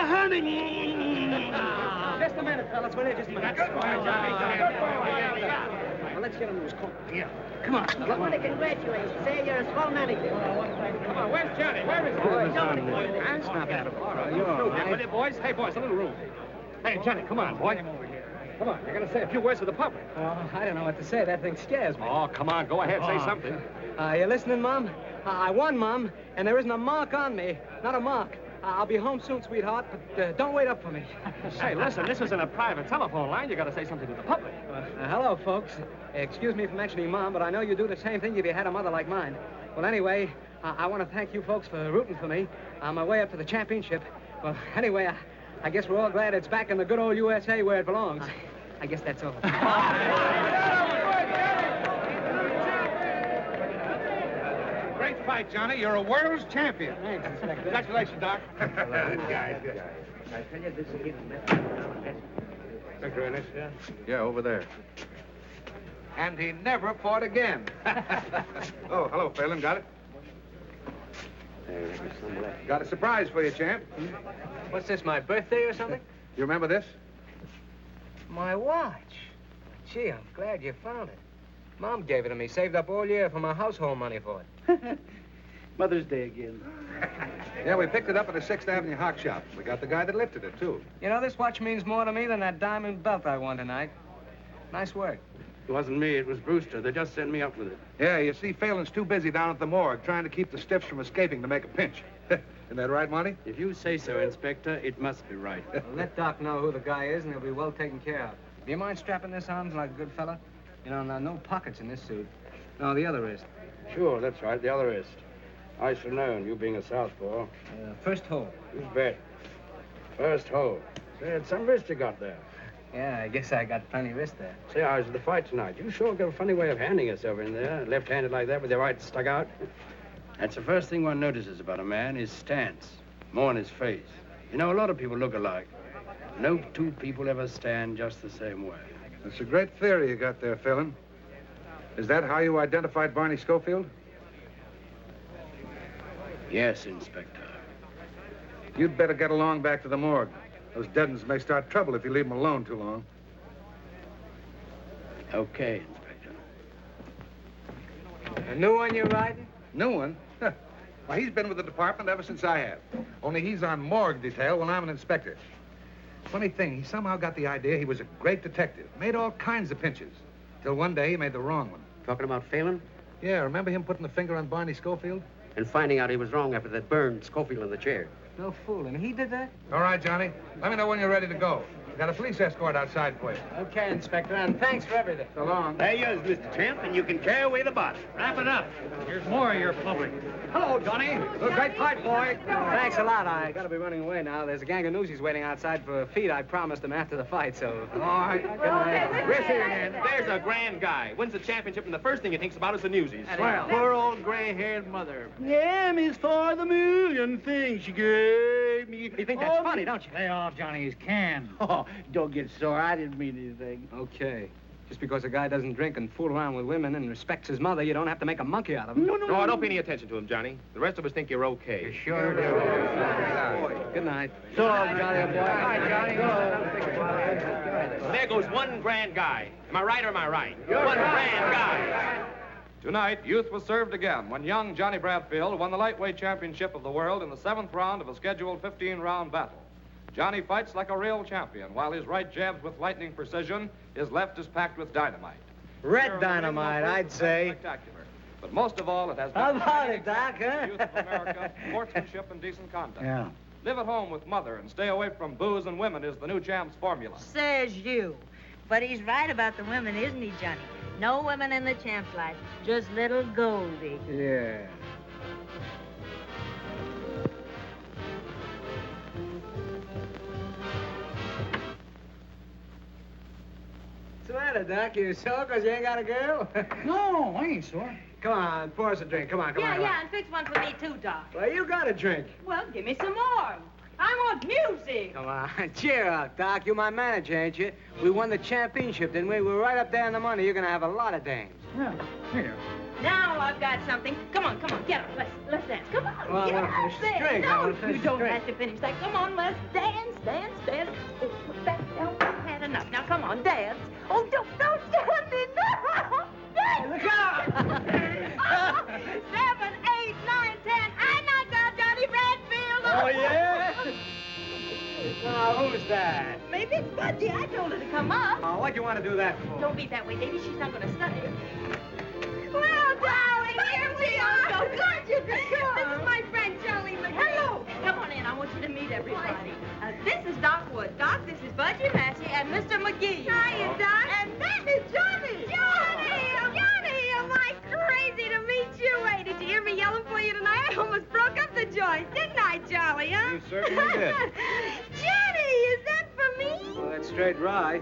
honey. Just a minute, fellas. Will you just a minute? Good boy, Johnny. Good boy. Well, let's get him to his coat. Yeah. Come on. I want to congratulate you. Say you're a swell manager. Come on, where's Johnny? Where is he? That's not bad. All right, you're all right. Will you, boys? Hey, boys, a little room. Hey, Johnny, come on, boy. Come on, you're going to say a few words to the public. I don't know what to say. That thing scares me. Oh, come on, go ahead, say something. You listening, Mom? I won, Mom, and there isn't a mark on me. Not a mark. I'll be home soon, sweetheart, but don't wait up for me. Say, listen, this isn't a private telephone line. You got to say something to the public. Hello, folks. Excuse me for mentioning Mom, but I know you do the same thing if you had a mother like mine. Well, anyway, I want to thank you folks for rooting for me on my way up to the championship. Well, anyway, I guess we're all glad it's back in the good old USA where it belongs. I guess that's all. Great fight, Johnny. You're a world's champion. Thanks, Inspector. Congratulations, Doc. Good guys. I tell you, this is even Inspector Ennis? Yeah, over there. And he never fought again. Oh, hello, Phelan. Got it? Got a surprise for you, champ. What's this, my birthday or something? You remember this? My watch. Gee, I'm glad you found it. Mom gave it to me, saved up all year for my household money for it. Mother's Day again. Yeah, we picked it up at the 6th Avenue Hock Shop. We got the guy that lifted it, too. You know, this watch means more to me than that diamond belt I won tonight. Nice work. It wasn't me, it was Brewster. They just sent me up with it. Yeah, you see, Phelan's too busy down at the morgue trying to keep the stiffs from escaping to make a pinch. Isn't that right, Monty? If you say so, Inspector, it must be right. Well, let Doc know who the guy is, and he'll be well taken care of. Do you mind strapping this on like a good fella? You know, no pockets in this suit. No, the other wrist. Sure, that's right, the other wrist. I should have known, you being a southpaw. First hole. Who's bet? First hole. Say, it's some wrist you got there. Yeah, I guess I got plenty wrist there. Say, I was at the fight tonight. You sure got a funny way of handing yourself in there, left-handed like that with your right stuck out. That's the first thing one notices about a man, his stance, more in his face. You know, a lot of people look alike. No two people ever stand just the same way. That's a great theory you got there, Phelan. Is that how you identified Barney Schofield? Yes, Inspector. You'd better get along back to the morgue. Those dead uns may start trouble if you leave them alone too long. Okay, Inspector. A new one you're riding? New one? Well, he's been with the department ever since I have. Only he's on morgue detail when I'm an inspector. Funny thing, he somehow got the idea he was a great detective. Made all kinds of pinches. Till one day he made the wrong one. Talking about Phelan? Yeah, remember him putting the finger on Barney Schofield? And finding out he was wrong after that burned Schofield in the chair. No fooling. He did that? All right, Johnny. Let me know when you're ready to go. Got a police escort outside for you. Okay, Inspector, and thanks for everything. So long. There you is, Mr. Champ, and you can carry away the body. Wrap it up. Here's more of your public. Hello, Johnny. Great fight, boy. Thanks a lot. I gotta be running away now. There's a gang of newsies waiting outside for a feed I promised them after the fight, so... All right. Good night. We'll see you again. There's a grand guy. Wins the championship, and the first thing he thinks about is the newsies. Well, Poor old gray-haired mother. M is for the million things she gave me. you think that's funny, don't you? Lay off Johnny's can. Oh, don't get sore. I didn't mean anything. Okay. Just because a guy doesn't drink and fool around with women and respects his mother, you don't have to make a monkey out of him. No. Don't pay any attention to him, Johnny. The rest of us think you're okay. You sure do. Good night. So long, Johnny, boy. Hi, Johnny. There goes one grand guy. Am I right or am I right? One grand guy. Tonight, youth was served again when young Johnnie Bradford won the lightweight championship of the world in the 7th round of a scheduled 15-round battle. Johnny fights like a real champion, while his right jabs with lightning precision, his left is packed with dynamite. Red dynamite, I'd say. Spectacular. But most of all, it has been How about it, Doc, huh? youth of America, sportsmanship and decent conduct. Yeah. Live at home with mother and stay away from booze and women is the new champ's formula. Says you. But he's right about the women, isn't he, Johnny? No women in the champ's life, just little Goldie. Yeah. What's the matter, Doc? You sore because you ain't got a girl? No, I ain't sore. Come on, pour us a drink. Come on, come on. Yeah, and fix one for me, too, Doc. Well, you got a drink. Well, give me some more. I want music. Come on, cheer up, Doc. You're my manager, ain't you? We won the championship, didn't we? We're right up there in the money. You're going to have a lot of dames. Yeah, here. Now I've got something. Come on, get up. Let's dance. Come on, Well, I get want to up finish the there. string. I No, want to finish you the don't string. have to finish that. Come on, let's dance. Oh, put that down. I've had enough. Now, come on, dance. Oh, don't stand it. No. Dance. Look out! 7, 8, 9, 10. I knocked out Johnnie Bradford. Oh, yeah? Now, who's that? Maybe it's Budgie. I told her to come up. Oh, what'd you want to do that for? Don't be that way, Davy. She's not going to study. Well, darling, here we are. So glad you could come. This is my friend, Johnny McGee. Hello. Come on in. I want you to meet everybody. This is Doc Wood. Doc, this is Budgie Massey and Mr. McGee. Hiya, Doc. And that is Johnny. Johnny, am I crazy to meet you? Hey, did you hear me yelling for you tonight? I almost broke up the joint, didn't I, Charlie, huh? You certainly did. Johnny, is that for me? Well, that's straight rye.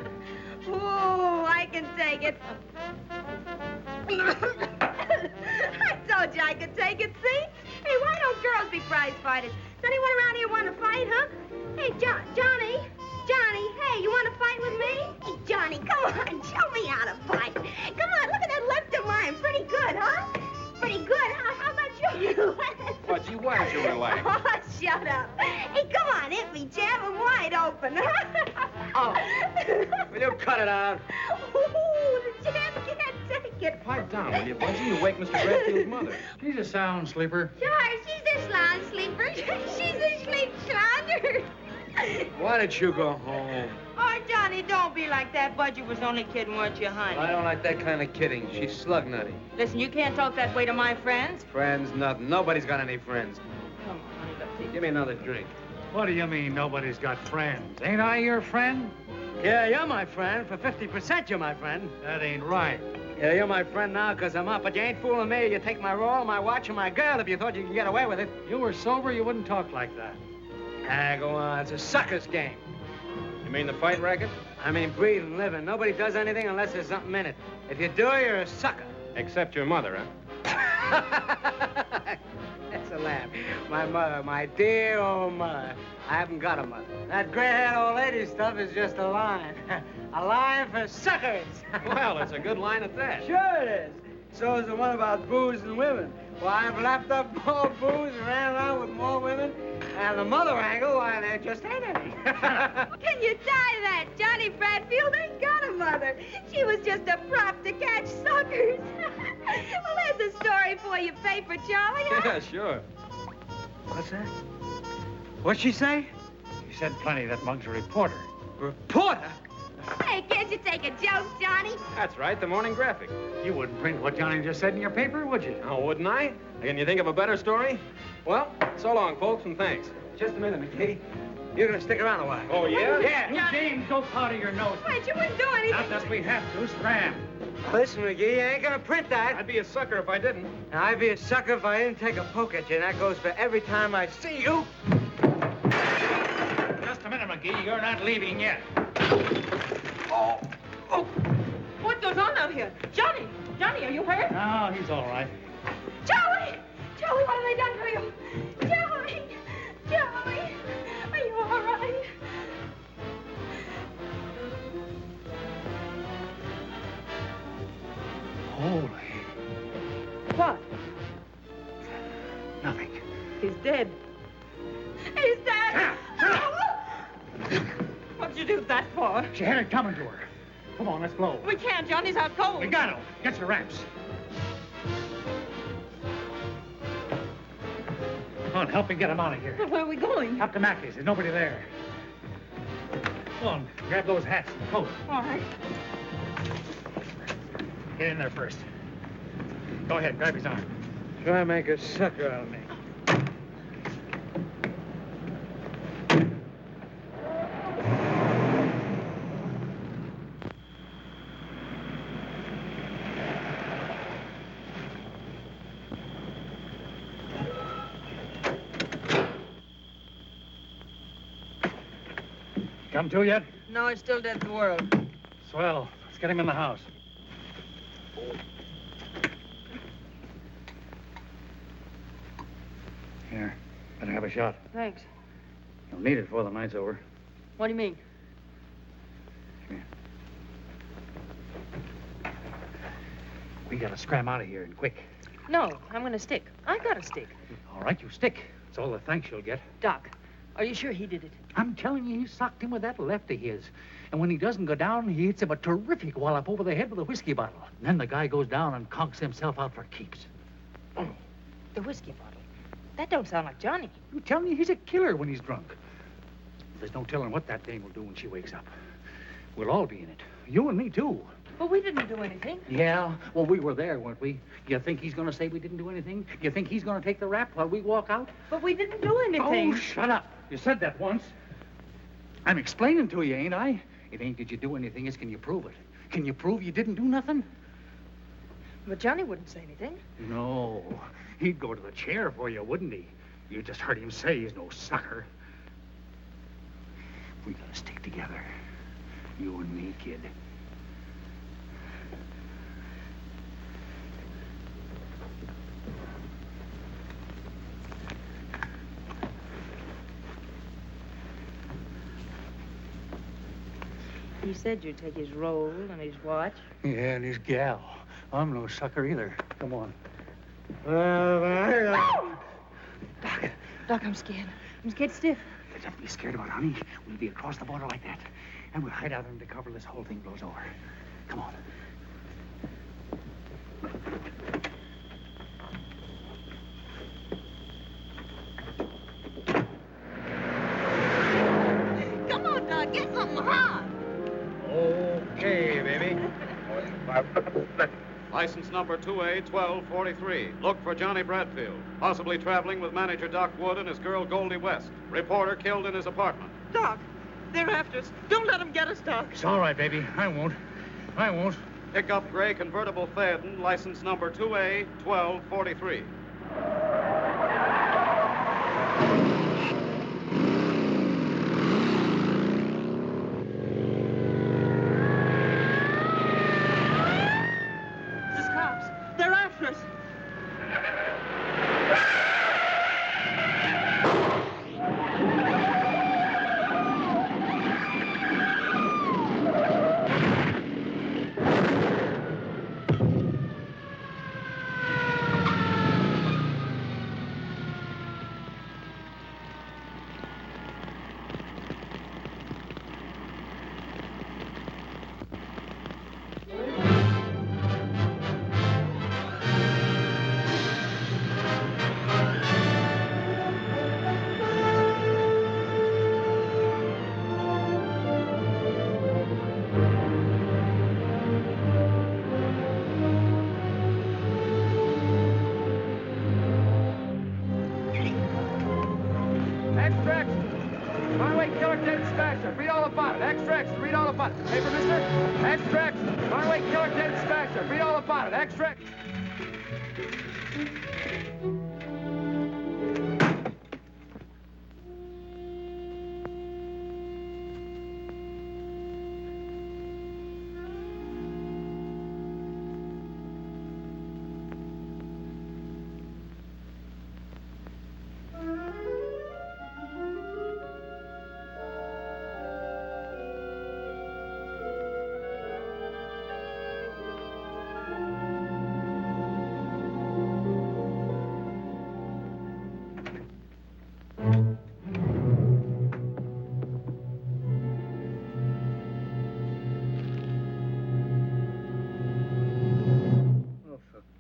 Oh, I can take it. I told you I could take it, see? Hey, why don't girls be prize fighters? Does anyone around here want to fight, huh? Hey, Johnny, hey, you want to fight with me? Hey, Johnny, come on, show me how to fight. Come on, look at that left of mine. Pretty good, huh? Pretty good. How about you? Budgie, why don't you relax? Oh, shut up. Hey, come on, hit me, Jam. I'm wide open. Oh, will you cut it out? Ooh, the Jam can't take it. Pipe down, will you, Budgie? You wake Mr. Bradfield's mother. She's a sound sleeper. Sure, she's a slouch sleeper. She's a sleep schlounder. Why don't you go home? Oh, Johnny, don't be like that. Budgie was only kidding, weren't you, honey? I don't like that kind of kidding. She's slug nutty. Listen, you can't talk that way to my friends. Friends, nothing. Nobody's got any friends. Come on, honey, let's see. Give me another drink. What do you mean nobody's got friends? Ain't I your friend? Yeah, you're my friend. For 50%, you're my friend. That ain't right. Yeah, you're my friend now because I'm up, but you ain't fooling me. You take my roll, my watch, and my girl if you thought you could get away with it. You were sober, you wouldn't talk like that. Ah, go on. It's a sucker's game. You mean the fight racket? I mean, breathing, living. Nobody does anything unless there's something in it. If you do, you're a sucker. Except your mother, huh? That's a laugh. My mother, my dear old mother. I haven't got a mother. That gray-haired old lady stuff is just a line. A line for suckers. Well, it's a good line at that. Sure it is. So is the one about booze and women. Why, I've lapped up more booze and ran around with more women. And the mother angle, why, there just ain't any. Can you tie that? Johnnie Bradfield ain't got a mother. She was just a prop to catch suckers. Well, there's a story for you, paper, Charlie. Huh? Yeah, sure. What's that? What'd she say? You said plenty. That mug's a reporter. Reporter? Hey, can't you take a joke, Johnny? That's right, the Morning Graphic. You wouldn't print what Johnny just said in your paper, would you? Oh, wouldn't I? Can you think of a better story? Well, so long, folks, and thanks. Just a minute, McGee. You're gonna stick around a while. Oh, yeah? Yeah. You James, don't powder your nose. Wait, you wouldn't do anything. Not unless we have to. Scram. Listen, McGee, you ain't gonna print that. I'd be a sucker if I didn't. And I'd be a sucker if I didn't take a poke at you, and that goes for every time I see you. Just a minute, McGee. You're not leaving yet. What goes on out here? Johnny, are you hurt? No, he's all right. Charlie, what have they done to you? Charlie, are you all right? Holy. What? Nothing. He's dead. He's dead. What'd you do that for? She had it coming to her. Come on, let's blow. We can't, Johnny's out cold. We got him. Get your wraps. Come on, help me get him out of here. Where are we going? Up to Mackey's. There's nobody there. Come on, grab those hats and coat. All right. Get in there first. Go ahead, grab his arm. Try to make a sucker out of me. Come to yet? No, he's still dead to the world. Swell. Let's get him in the house. Here, better have a shot. Thanks. You'll need it before the night's over. What do you mean? Come here. We gotta scram out of here and quick. No, I'm going to stick. I got a stick. All right, you stick. It's all the thanks you'll get. Doc, are you sure he did it? I'm telling you, he socked him with that left of his. And when he doesn't go down, he hits him a terrific wallop over the head with a whiskey bottle. And then the guy goes down and conks himself out for keeps. The whiskey bottle. That don't sound like Johnny. I'm telling you, he's a killer when he's drunk. There's no telling what that dame will do when she wakes up. We'll all be in it. You and me, too. But we didn't do anything. Yeah, well, we were there, weren't we? You think he's going to say we didn't do anything? You think he's going to take the rap while we walk out? But we didn't do anything. Oh, shut up. You said that once. I'm explaining to you, ain't I? It ain't did you do anything, it's can you prove it? Can you prove you didn't do nothing? But Johnny wouldn't say anything. No. He'd go to the chair for you, wouldn't he? You just heard him say he's no sucker. We gotta stick together. You and me, kid. He said you'd take his roll and his watch. Yeah, and his gal. I'm no sucker either. Come on. Doc, I'm scared. I'm scared stiff. Don't be scared about it, honey. We'll be across the border like that. And we'll hide out under cover till this whole thing blows over. Come on. Come on, Doc. Get something hot. Okay, baby. License number 2A1243. Look for Johnnie Bradford, possibly traveling with manager Doc Wood and his girl Goldie West. Reporter killed in his apartment. Doc, they're after us. Don't let them get us, Doc. It's all right, baby. I won't. I won't. Pick up gray convertible Phaeton, license number 2A1243. It's cops. They're after us. Extra! Runaway killer dead smasher. Read all about it. Extra! Read all about it. Paper, mister? Extra! Runaway killer dead smasher. Read all about it. Extra!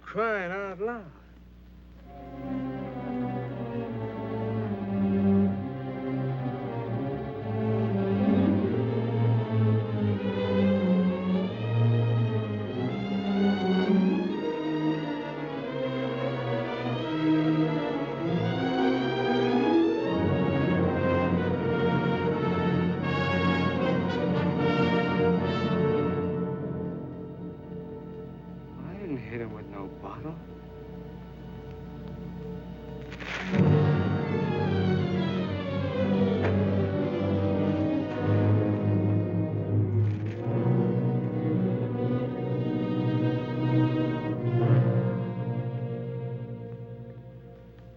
Crying out loud. I didn't hit him with no bottle.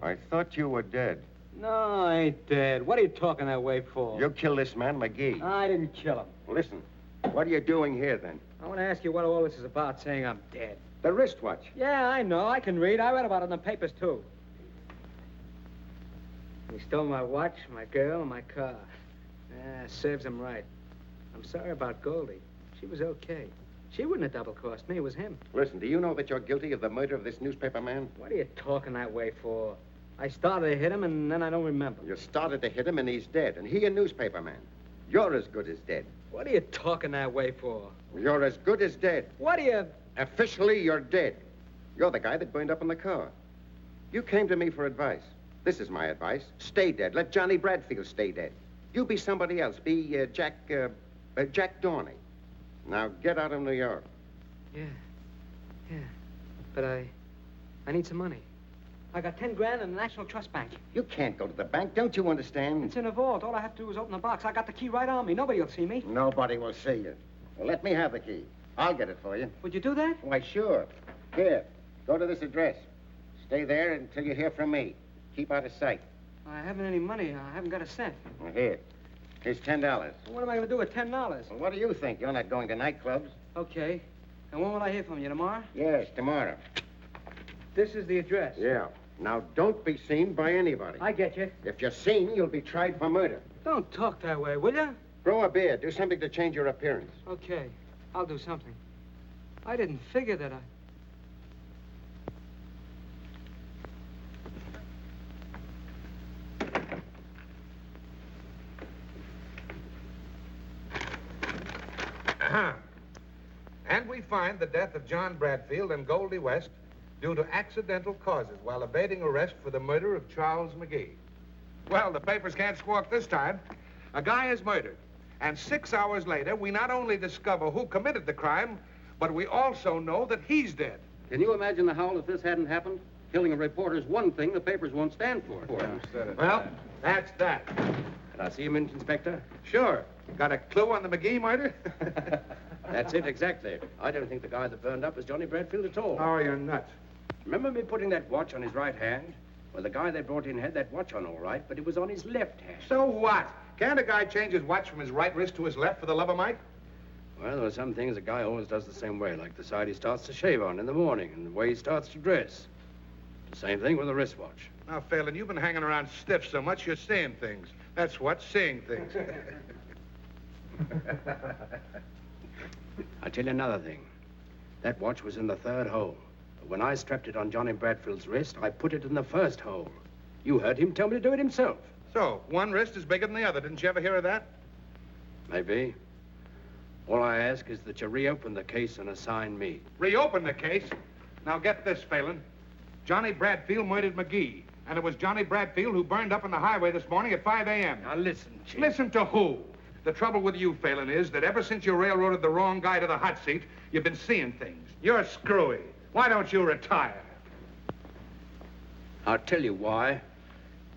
I thought you were dead. No, I ain't dead. What are you talking that way for? You killed this man, McGee. I didn't kill him. Listen, What are you doing here, then? I want to ask you what all this is about, saying I'm dead. The wristwatch. Yeah, I know. I can read. I read about it in the papers, too. He stole my watch, my girl, and my car. Yeah, serves him right. I'm sorry about Goldie. She was okay. She wouldn't have double-crossed me. It was him. Listen, do you know that you're guilty of the murder of this newspaper man? What are you talking that way for? I started to hit him, and then I don't remember. You started to hit him, and he's dead. And he a newspaper man. You're as good as dead. What are you talking that way for? You're as good as dead. What are you... Officially, you're dead. You're the guy that burned up in the car. You came to me for advice. This is my advice. Stay dead. Let Johnnie Bradfield stay dead. You be somebody else. Be Jack Dorney. Now get out of New York. Yeah. But I need some money. I got 10 grand in the National Trust Bank. You can't go to the bank. Don't you understand? It's in a vault. All I have to do is open the box. I got the key right on me. Nobody will see me. Nobody will see you. Well, let me have the key. I'll get it for you. Would you do that? Why, sure. Here, go to this address. Stay there until you hear from me. Keep out of sight. I haven't any money. I haven't got a cent. Well, here. Here's $10. Well, what am I going to do with $10? Well, what do you think? You're not going to nightclubs. Okay. And when will I hear from you? Tomorrow? Yes, tomorrow. This is the address. Yeah. Now, don't be seen by anybody. I get you. If you're seen, you'll be tried for murder. Don't talk that way, will you? Grow a beard. Do something to change your appearance. Okay. I'll do something. I didn't figure that And we find the death of John Bradfield and Goldie West due to accidental causes while evading arrest for the murder of Charles McGee. Well, the papers can't squawk this time. A guy is murdered. And 6 hours later, we not only discover who committed the crime, but we also know that he's dead. Can you imagine the howl if this hadn't happened? Killing a reporter's one thing the papers won't stand for. Well, that's that. Can I see him, Inspector? Sure. Got a clue on the McGee murder? That's it, exactly. I don't think the guy that burned up was Johnnie Bradfield at all. Oh, you're nuts. Remember me putting that watch on his right hand? Well, the guy they brought in had that watch on all right, but it was on his left hand. So what? Can't a guy change his watch from his right wrist to his left for the love of Mike? Well, there are some things a guy always does the same way, like the side he starts to shave on in the morning and the way he starts to dress. The same thing with a wristwatch. Now, Phelan, you've been hanging around stiff so much you're seeing things. That's what, seeing things. I'll tell you another thing. That watch was in the third hole. But when I strapped it on Johnnie Bradfield's wrist, I put it in the first hole. You heard him tell me to do it himself. So, one wrist is bigger than the other. Didn't you ever hear of that? Maybe. All I ask is that you reopen the case and assign me. Reopen the case? Now, get this, Phelan. Johnnie Bradfield murdered McGee. And it was Johnnie Bradfield who burned up on the highway this morning at 5 a.m. Now, listen, Chief. Listen to who? The trouble with you, Phelan, is that ever since you railroaded the wrong guy to the hot seat, you've been seeing things. You're screwy. Why don't you retire? I'll tell you why.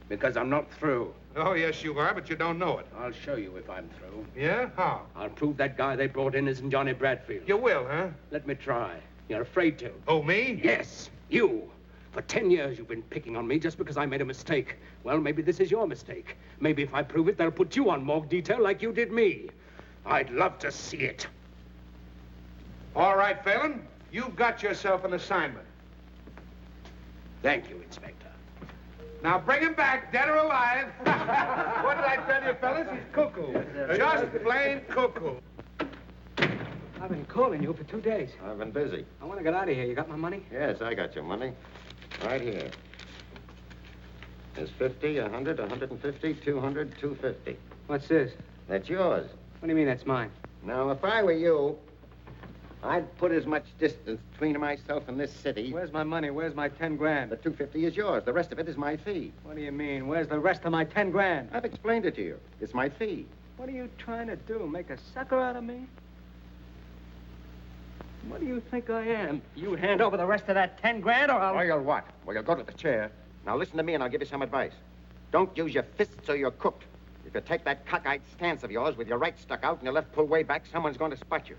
Because I'm not through. Oh, yes, you are, but you don't know it. I'll show you if I'm through. Yeah? How? I'll prove that guy they brought in isn't Johnnie Bradfield. You will, huh? Let me try. You're afraid to. Oh, me? Yes, you. For 10 years you've been picking on me just because I made a mistake. Well, maybe this is your mistake. Maybe if I prove it, they'll put you on morgue detail like you did me. I'd love to see it. All right, Phelan. You've got yourself an assignment. Thank you, Inspector. Now bring him back, dead or alive. What did I tell you, fellas? He's cuckoo. Just plain cuckoo. I've been calling you for 2 days. I've been busy. I want to get out of here. You got my money? Yes, I got your money. Right here. There's 50, 100, 150, 200, 250. What's this? That's yours. What do you mean that's mine? Now, if I were you, I'd put as much distance between myself and this city. Where's my money? Where's my 10 grand? The 250 is yours. The rest of it is my fee. What do you mean? Where's the rest of my 10 grand? I've explained it to you. It's my fee. What are you trying to do? Make a sucker out of me? What do you think I am? You hand over the rest of that 10 grand or I'll... Or you'll what? Well, you'll go to the chair. Now, listen to me and I'll give you some advice. Don't use your fists or you're cooked. If you take that cockeyed stance of yours with your right stuck out and your left pulled way back, someone's going to spot you.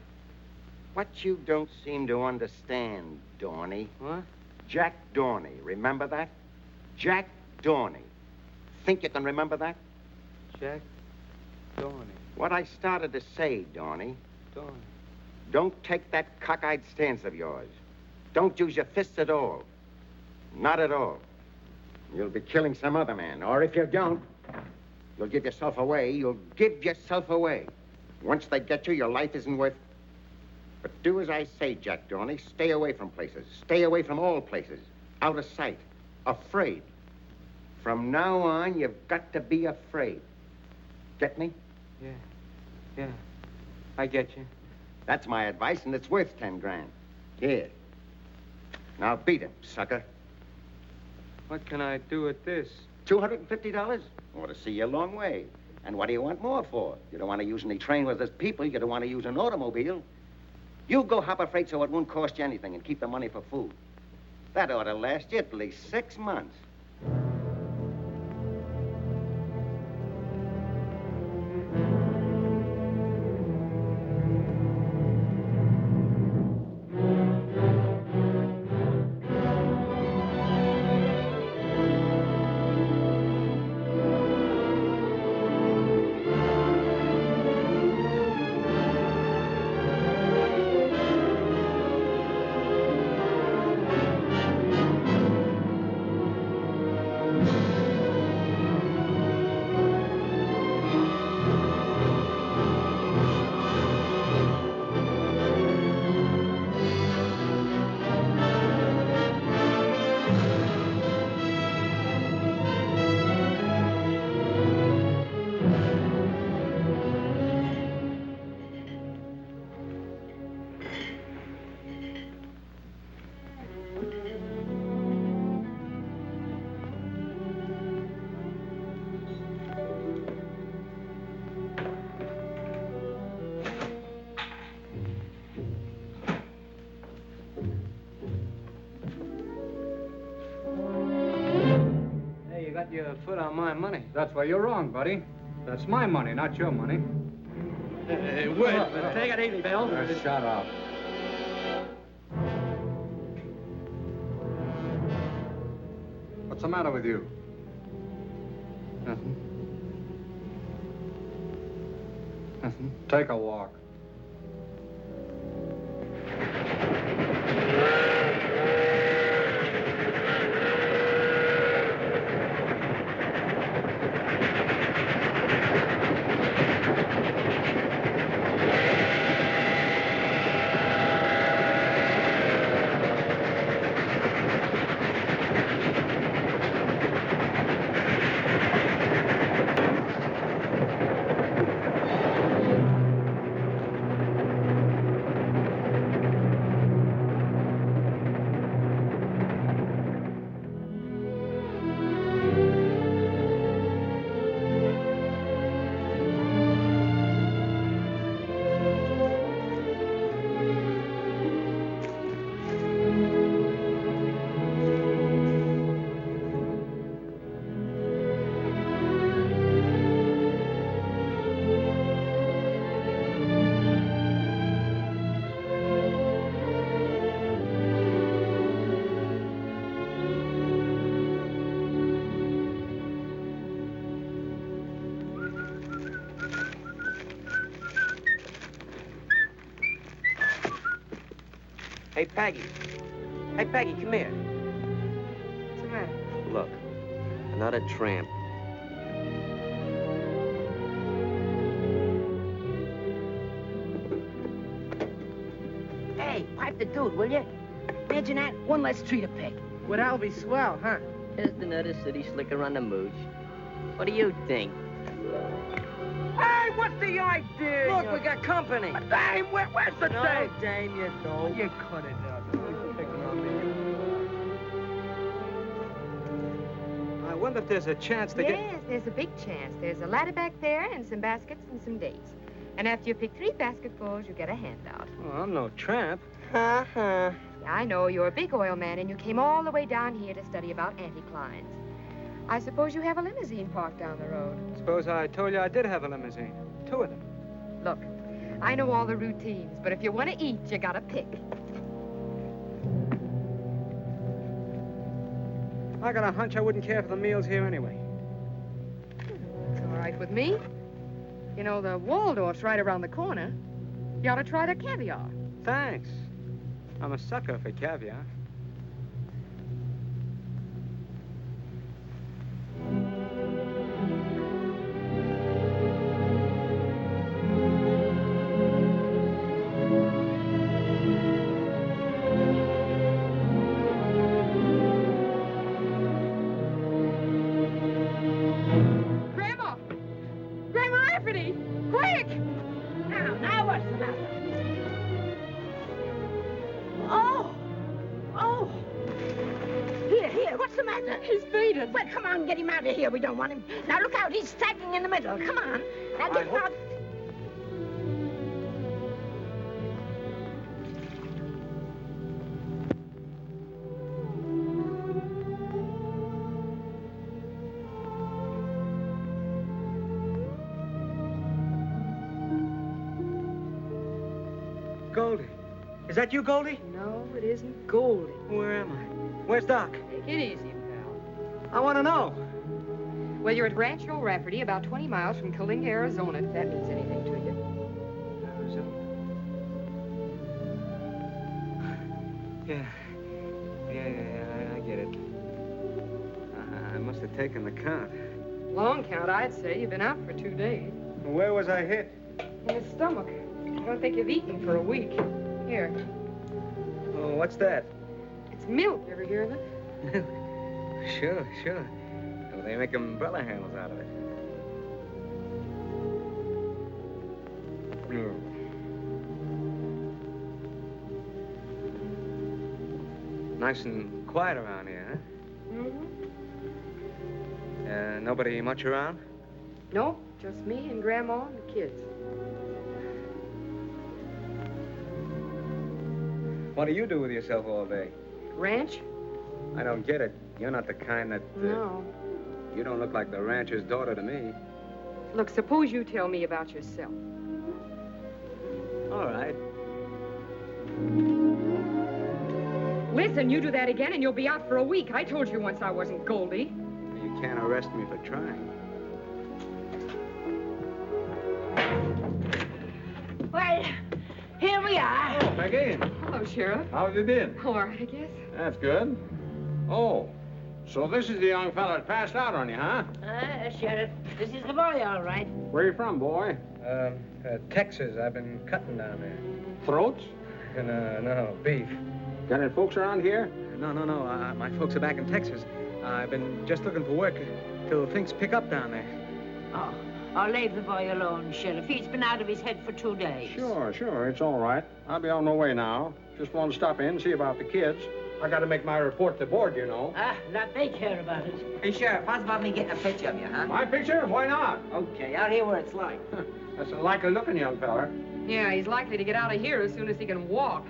What you don't seem to understand, Dorney. What? Jack Dorney. Remember that? Jack Dorney. Think you can remember that? Jack Dorney. What I started to say, Dorney, darling. Don't take that cockeyed stance of yours. Don't use your fists at all. Not at all. You'll be killing some other man, or if you don't, you'll give yourself away. You'll give yourself away. Once they get you, your life isn't worth... But do as I say, Jack Dorney. Stay away from places. Stay away from all places. Out of sight. Afraid. From now on, you've got to be afraid. Get me? Yeah. I get you. That's my advice, and it's worth 10 grand. Here. Now beat him, sucker. What can I do with this? $250? Ought to see you a long way. And what do you want more for? You don't want to use any train with us people. You don't want to use an automobile. You go hop a freight so it won't cost you anything and keep the money for food. That ought to last you at least 6 months. Your foot on my money. That's where you're wrong, buddy. That's my money, not your money. Hey, wait a minute. Take it easy, Bill. Shut up. What's the matter with you? Nothing. Nothing. Take a walk. Hey, Peggy. Hey, Peggy, come here. What's the matter? Look, another tramp. Hey, pipe the dude, will you? Imagine that. One less tree to pick. Well, that'll be swell, huh? Just another city slicker on the mooch. What do you think? Hey, what's the idea? Look, we got company. Dame, where's the No, dame? Dame, you don't. You cut it out. You're picking on me. I wonder if there's a chance to get... Yes, there's a big chance. There's a ladder back there and some baskets and some dates. And after you pick 3 basketfuls, you get a handout. Oh, I'm no tramp. Yeah, I know. You're a big oil man, and you came all the way down here to study about anticlines. I suppose you have a limousine parked down the road. Suppose I told you I did have a limousine. 2 of them. Look, I know all the routines, but if you want to eat, you gotta pick. I got a hunch I wouldn't care for the meals here anyway. It's all right with me. You know, the Waldorf's right around the corner. You ought to try the caviar. Thanks. I'm a sucker for caviar. Grandma! Grandma Rafferty! Quick! Now what's the matter? Oh! Oh! Here, what's the matter? He's fainted. Well, come on, get him out of here. We don't want him. Now, look out. He's sagging in the middle. Come on. Now, get him out. Goldie. Is that you, Goldie? No, it isn't Goldie. Where am I? Where's Doc? Take it easy, pal. I want to know. Well, you're at Rancho Rafferty, about 20 miles from Kalinga, Arizona, if that means anything to you. Yeah, I get it. I must have taken the count. Long count, I'd say. You've been out for 2 days. Where was I hit? In the stomach. I don't think you've eaten for a week. Here. Oh, what's that? It's milk. You ever hear of it? Sure. Well, they make umbrella handles out of it. Oh. Nice and quiet around here, huh? Mm-hmm. Nobody much around? No, just me and Grandma and the kids. What do you do with yourself all day? Ranch? I don't get it. You're not the kind that... No. You don't look like the rancher's daughter to me. Look, suppose you tell me about yourself. All right. Listen, you do that again and you'll be out for a week. I told you once I wasn't Goldie. You can't arrest me for trying. Well, here we are. Oh, Peggy. Hello, Sheriff. How have you been? All right, I guess. That's good. Oh, so this is the young fella that passed out on you, huh? Sheriff, this is the boy, all right. Where you from, boy? Texas. I've been cutting down there. Throats? No, beef. Got any folks around here? No. My folks are back in Texas. I've been just looking for work till things pick up down there. Oh, I'll leave the boy alone, Sheriff. He's been out of his head for 2 days. Sure. It's all right. I'll be on my way now. Just want to stop in and see about the kids. I got to make my report to board, you know. Not they care about it. Hey, Sheriff, how's about me getting a picture of you, huh? My picture? Why not? Okay, out here where it's light. That's a likely-looking young fella. Yeah, he's likely to get out of here as soon as he can walk.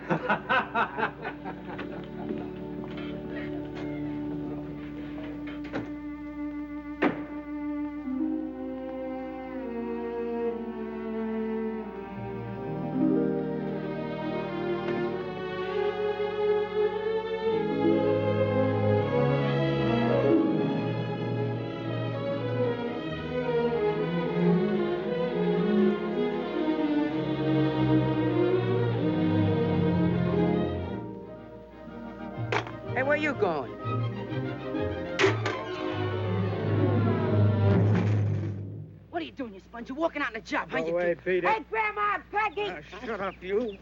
Where you going? What are you doing, you sponge? You're walking out on the job, huh? Go away, Peter. Hey, Grandma, Peggy! Shut up, you.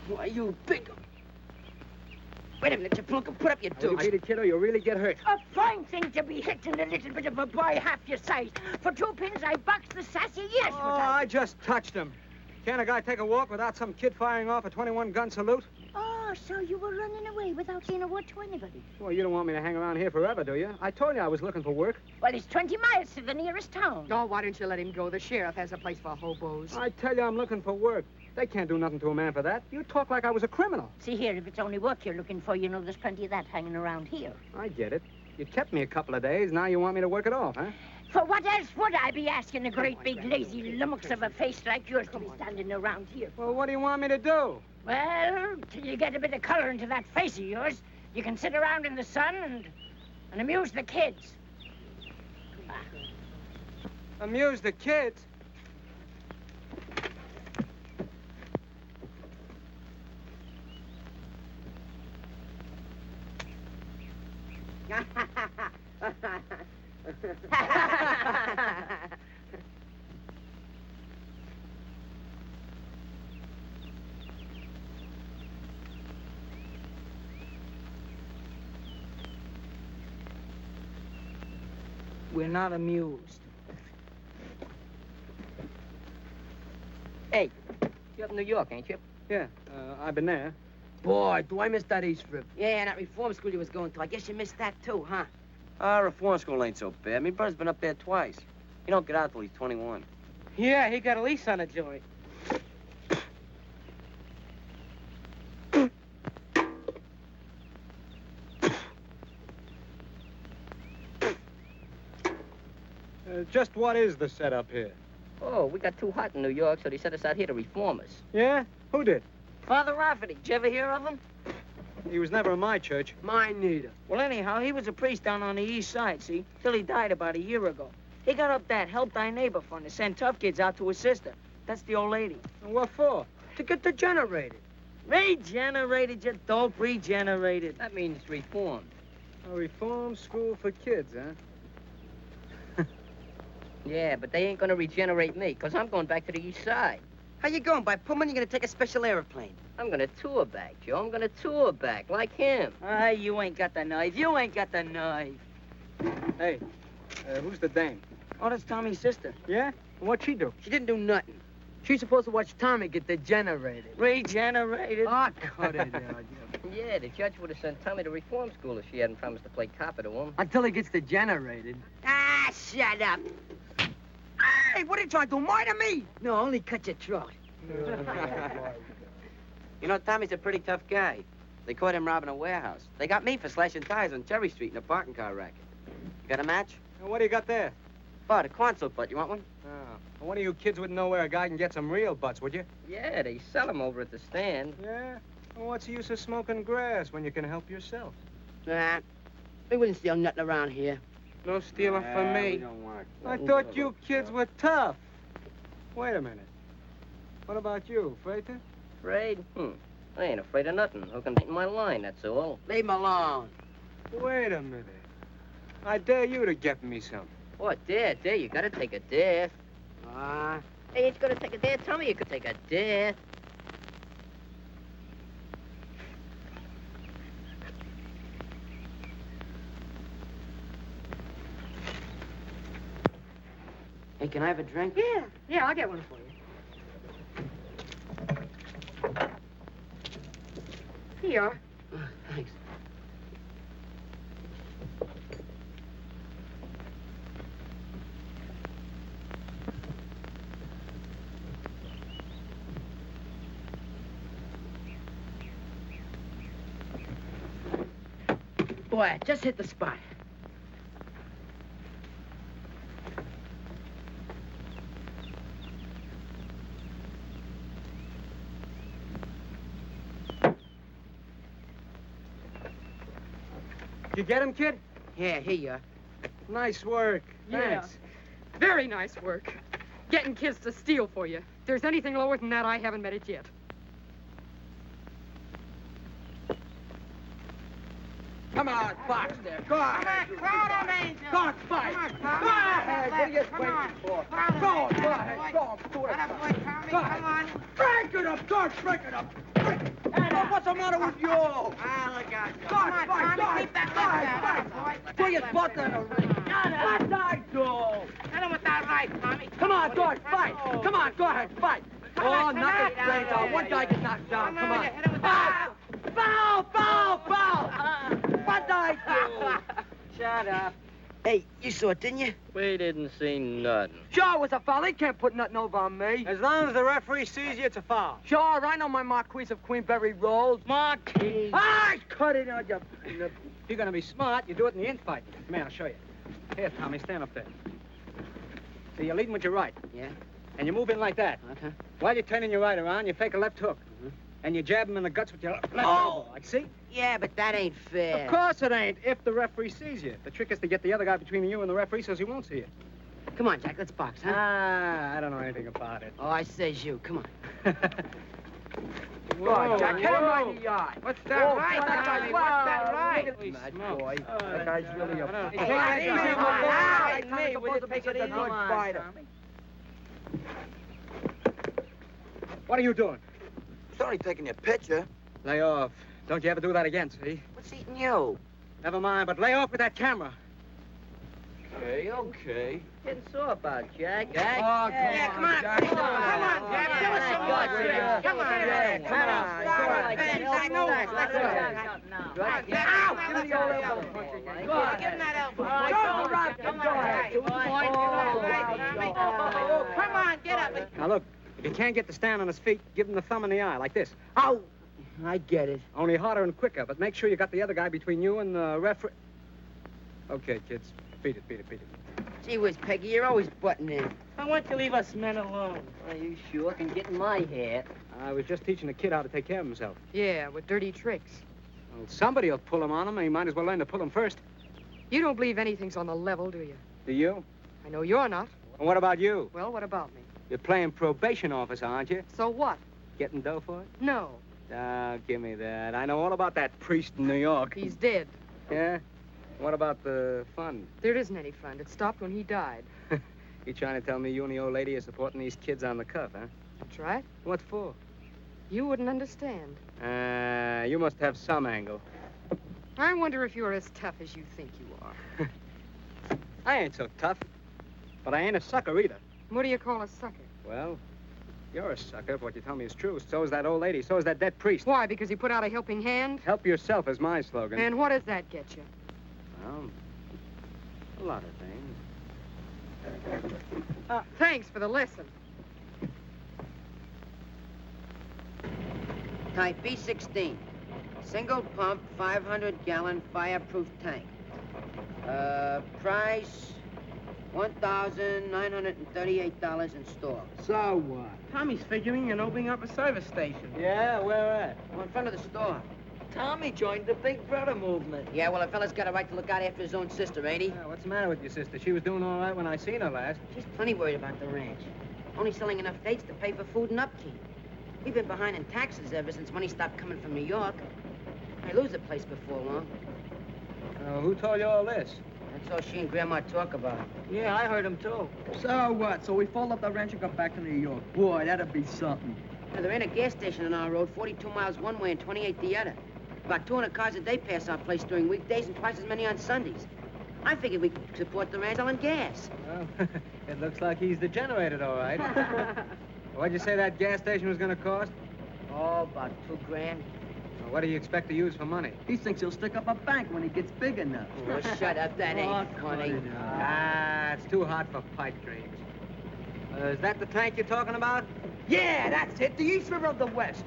Why, you big... Wait a minute, you plunk and put up your You dukes. beat it, kiddo, you'll really get hurt. A fine thing to be hitting a little bit of a boy half your size. For 2 pins, I boxed the sassy years. Oh, I just touched him. Can't a guy take a walk without some kid firing off a 21-gun salute? Oh, so you were running away without saying a word to anybody. Well, you don't want me to hang around here forever, do you? I told you I was looking for work. Well, it's 20 miles to the nearest town. Oh, why don't you let him go? The sheriff has a place for hobos. I tell you I'm looking for work. They can't do nothing to a man for that. You talk like I was a criminal. See here, if it's only work you're looking for, you know there's plenty of that hanging around here. I get it. You kept me a couple of days. Now you want me to work it off, huh? For what else would I be asking a great big lazy lummox of a face like yours to be standing around here? Well, what do you want me to do? Well, till you get a bit of color into that face of yours, you can sit around in the sun and amuse the kids. Amuse the kids? We're not amused. Hey, you're up in New York, ain't you? Yeah, I've been there. Boy, do I miss that East Rib. Yeah, and that reform school you was going to. I guess you missed that too, huh? Reform school ain't so bad. My brother's been up there twice. He don't get out till he's 21. Yeah, he got a lease on a joint. Just what is the setup here? Oh, we got too hot in New York, so they sent us out here to reform us. Yeah? Who did? Father Rafferty. Did you ever hear of him? He was never in my church. Mine neither. Well, anyhow, he was a priest down on the east side, see? Till he died about a year ago. He got up that Help Thy Neighbor fund to send tough kids out to his sister. That's the old lady. And what for? To get degenerated. Regenerated, you dope, regenerated. That means reformed. A reform school for kids, huh? Yeah, but they ain't gonna regenerate me, because I'm going back to the east side. How you going? By Pullman, you're gonna take a special airplane. I'm gonna tour back, Joe. I'm gonna tour back, like him. Ah, you ain't got the nerve. You ain't got the nerve. Hey, who's the dame? Oh, that's Tommy's sister. Yeah? What'd she do? She didn't do nothing. She's supposed to watch Tommy get degenerated. Regenerated? Oh, cut it out. Yeah, the judge would have sent Tommy to reform school if she hadn't promised to play copper to him. Until he gets degenerated. Ah, shut up. Hey, what are you trying to do, murder me? No, only cut your throat. You know, Tommy's a pretty tough guy. They caught him robbing a warehouse. They got me for slashing tires on Cherry Street in a parking car racket. You got a match? And what do you got there? Oh, the Quonset butt. You want one? Oh. Well, one of you kids wouldn't know where a guy can get some real butts, would you? Yeah, they sell them over at the stand. Yeah? Well, what's the use of smoking grass when you can help yourself? Nah, we wouldn't steal nothing around here. No stealing from me. I thought you kids were tough. Wait a minute. What about you, Frater? Afraid? I ain't afraid of nothing. Who can beat my line, that's all. Leave him alone. Wait a minute. I dare you to get me some. What, dare? You gotta take a dare. Hey, ain't you gonna take a dare? Tell me you could take a dare. Hey, can I have a drink? Yeah, I'll get one for you. Here you are. Thanks. Boy, just hit the spot. You get him, kid? Yeah, here you are. Nice work. Yeah. Thanks. Very nice work. Getting kids to steal for you. If there's anything lower than that, I haven't met it yet. Come on, box there. Go ahead. Come on, Angel. Go on, fight. Go ahead. What are you waiting for? Go ahead. Go do it. Go ahead. Break it up, George. Break it up. What's the matter with you? Ah, look out. Come on, Tommy. Keep that left boy. Put your butt in the ring. What I do? Hit him with that right, Tommy. Come on, George. Fight. Come on, go ahead. Fight. Oh, knock his brains out. One guy gets knocked down. Come on. Foul! What I do? Shut up. Hey, you saw it, didn't you? We didn't see nothing. Sure, it was a foul. He can't put nothing over on me. As long as the referee sees you, it's a foul. Sure, I know my Marquise of Queenberry rolls. Marquise. Ah, cut it out, you... If you're gonna be smart, you do it in the infight. Come here, I'll show you. Here, Tommy, stand up there. So you're leading with your right. Yeah? And you move in like that. Okay. While you're turning your right around, you fake a left hook. And you jab him in the guts with your left elbow. Like, see? Yeah, but that ain't fair. Of course it ain't, if the referee sees you. The trick is to get the other guy between you and the referee so he won't see you. Come on, Jack, let's box, huh? I don't know anything about it. Oh, I says you. Come on. God, Jack, hit him right in the eye. What's that right, What's Tommy? that What's that right? right? Mad boy. That guy's really a... Hey, take it easy, will you take it easy? Good fighter. What are you doing? Sorry taking your picture. Lay off. Don't you ever do that again, see? What's eating you? Never mind, but lay off with that camera. Okay. Getting sore about, Jack. Jack? Oh, come on, Jack. Come on, Jack. Give us some more tricks. Come on, Jack. Come on. I know that. Let's go. Ow! Give me your elbow. Give him that elbow. Don't rock him. Come on, get up. Now, look, if you can't get the stand on his feet, give him the thumb in the eye, like this. Ow! I get it. Only harder and quicker, but make sure you got the other guy between you and the referee. Okay, kids. Beat it, beat it, beat it. Gee whiz, Peggy, you're always butting in. Why don't you leave us men alone? Well, you sure can get in my hair. I was just teaching the kid how to take care of himself. Yeah, with dirty tricks. Well, somebody will pull him on him, and he might as well learn to pull him first. You don't believe anything's on the level, do you? Do you? I know you're not. And what about you? Well, what about me? You're playing probation officer, aren't you? So what? Getting dough for it? No. Ah, give me that. I know all about that priest in New York. He's dead. Yeah? What about the fund? There isn't any fund. It stopped when he died. You trying to tell me you and the old lady are supporting these kids on the cuff, huh? That's right. What for? You wouldn't understand. You must have some angle. I wonder if you're as tough as you think you are. I ain't so tough. But I ain't a sucker either. What do you call a sucker? Well, you're a sucker if what you tell me is true. So is that old lady. So is that dead priest. Why, because he put out a helping hand? Help yourself is my slogan. And what does that get you? Well, a lot of things. Thanks for the lesson. Type B16. Single pump, 500-gallon fireproof tank. Price, $1,938 in store. So what? Tommy's figuring on opening up a service station. Yeah, where at? Well, in front of the store. Tommy joined the Big Brother movement. Yeah, well, a fella's got a right to look out after his own sister, ain't he? Yeah, what's the matter with your sister? She was doing all right when I seen her last. She's plenty worried about the ranch. Only selling enough dates to pay for food and upkeep. We've been behind in taxes ever since money stopped coming from New York. I lose the place before long. Who told you all this? That's all she and Grandma talk about. Yeah, I heard him too. So what? So we fold up the ranch and go back to New York. Boy, that'd be something. Now, there ain't a gas station on our road, 42 miles one way and 28 the other. About 200 cars a day pass our place during weekdays and twice as many on Sundays. I figured we could support the ranch selling gas. Well, it looks like he's degenerated, all right. What'd you say that gas station was going to cost? Oh, about $2 grand. Well, what do you expect to use for money? He thinks he'll stick up a bank when he gets big enough. Oh, shut up. That ain't funny. It's too hot for pipe dreams. Is that the tank you're talking about? Yeah, that's it. The East River of the West.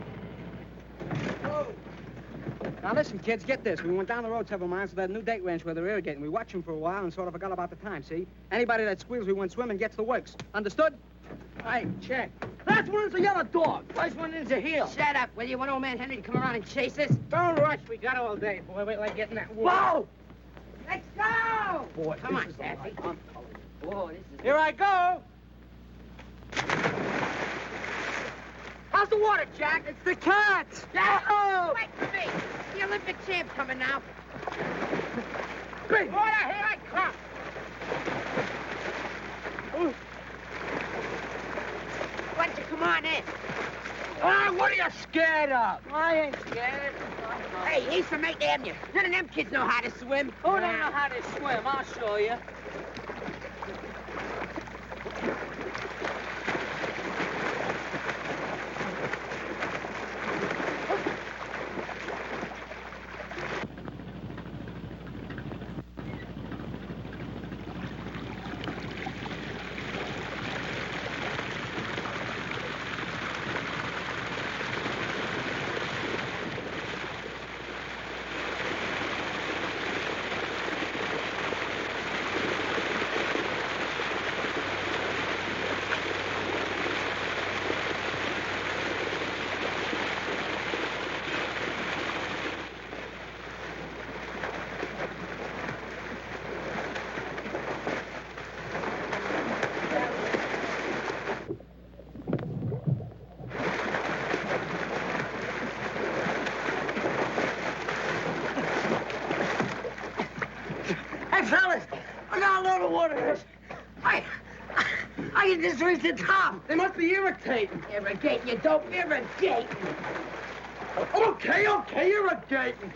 Now, listen, kids, get this. We went down the road several miles to that new date ranch where they're irrigating. We watched them for a while and sort of forgot about the time, see? Anybody that squeals we went swimming gets the works. Understood? Hey, check. Last one is a yellow dog. First one is a heel. Shut up, will you? Want old man Henry to come around and chase us? Don't rush. We got all day, boy. Wait till I get in that wood. Whoa! Let's go! Boy, come on, Daffy. Whoa, this is... Here I go. How's the water, Jack? It's the cats. Yahoo! Wait for me. The Olympic champ coming now. Big Water, here I come. Why don't you come on in? Ah, what are you scared of? I ain't scared. Hey, he's from 8th Avenue. None of them kids know how to swim. Who don't know how to swim? I'll show you. fellas, look how low the water is. I can just reach the top. They must be irritating. Irrigating, you dope, irrigating. Okay, irrigating.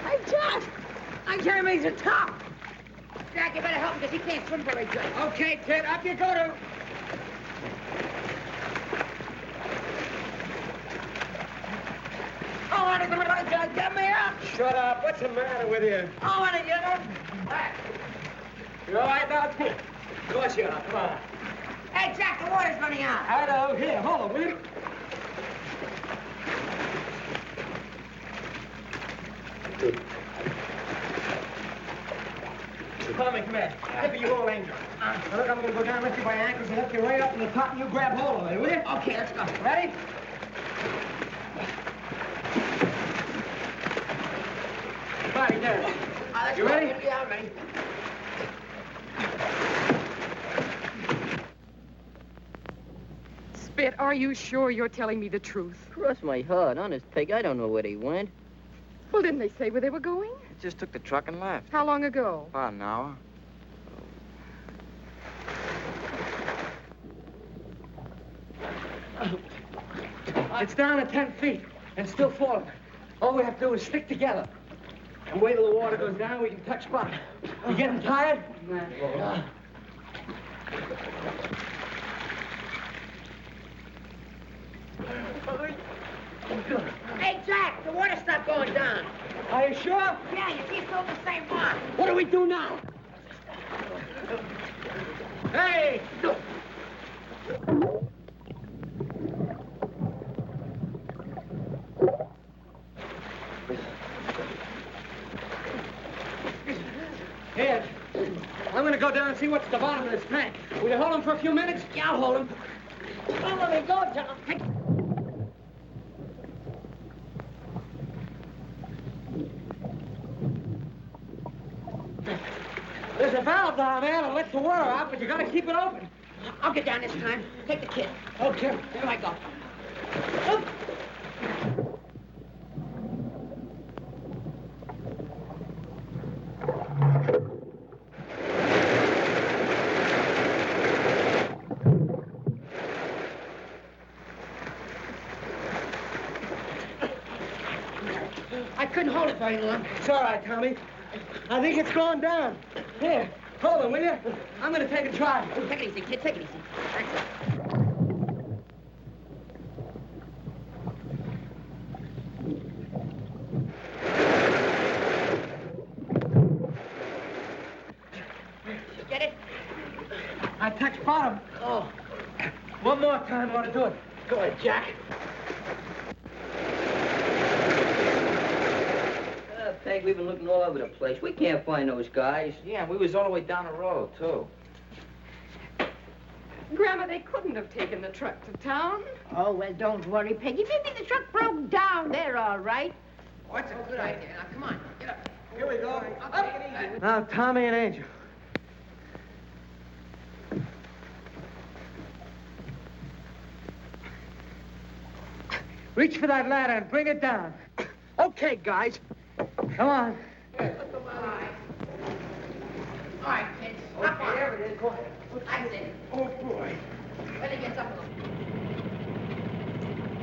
Hey, Jack! I can't reach the top. Jack, you better help him because he can't swim very good. Okay, kid, up you go to... Get me up! Shut up. What's the matter with you? I want to get up. You all right now? Of course you are. Come on. Hey, Jack, the water's running out. Hello. Here, hold on, will you? Tommy, come here. Give me your old angel. Now, look, I'm going to go down, lift you by your ankles, and lift you right up to the top, and you grab hold of it, will you? Okay, let's go. Ready? Body there. You ready? Yeah, I'm ready. Spit, are you sure you're telling me the truth? Cross my heart. Honest, Peg, I don't know where they went. Well, didn't they say where they were going? Just took the truck and left. How long ago? About an hour. It's down to 10 feet and still falling. All we have to do is stick together. And wait till the water goes down, we can touch bottom. You getting tired? Hey, Jack, the water stopped going down. Are you sure? Yeah, you keep doing the same one. What do we do now? Hey! Here, I'm gonna go down and see what's at the bottom of this tank. Will you hold him for a few minutes? Yeah, I'll hold him. Don't let me go, John. Hey. There's a valve down there that lets the water out, but you gotta keep it open. I'll get down this time. Take the kid. Okay. Here I go. Oop. I couldn't hold it very long. It's all right, Tommy. I think it's gone down. Here, hold it, will you? I'm gonna take a try. Take it easy, kid. Take it easy. That's it. Get it? I touched bottom. Oh. One more time, I want to do it. Go ahead, Jack. Peg, we've been looking all over the place. We can't find those guys. Yeah, we was all the way down the road, too. Grandma, they couldn't have taken the truck to town. Oh, well, don't worry, Peggy. Maybe the truck broke down. They're all right. What's a good idea? Now, come on. Get up. Here we go. I'll take it easy. Now, Tommy and Angel. Reach for that ladder and bring it down. Okay, guys. Come on. All right, kids. Up on. There it is. Go ahead. That's it. Oh, boy. When he gets up a little.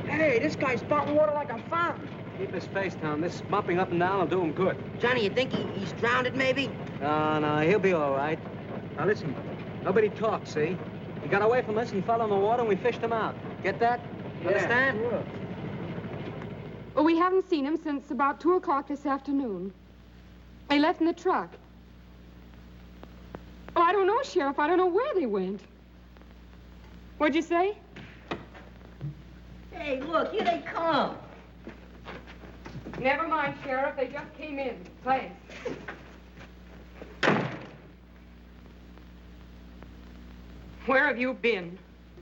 Hey, this guy's spouting water like a fountain. Keep his face down. This mopping up and down will do him good. Johnny, you think he's drowned, maybe? No, he'll be all right. Now, listen. Nobody talks, see? He got away from us, he fell in the water, and we fished him out. Get that? You understand? Sure. Well, we haven't seen him since about 2 o'clock this afternoon. They left in the truck. Oh, I don't know, Sheriff. I don't know where they went. What'd you say? Hey, look, here they come. Never mind, Sheriff. They just came in. Thanks. Where have you been?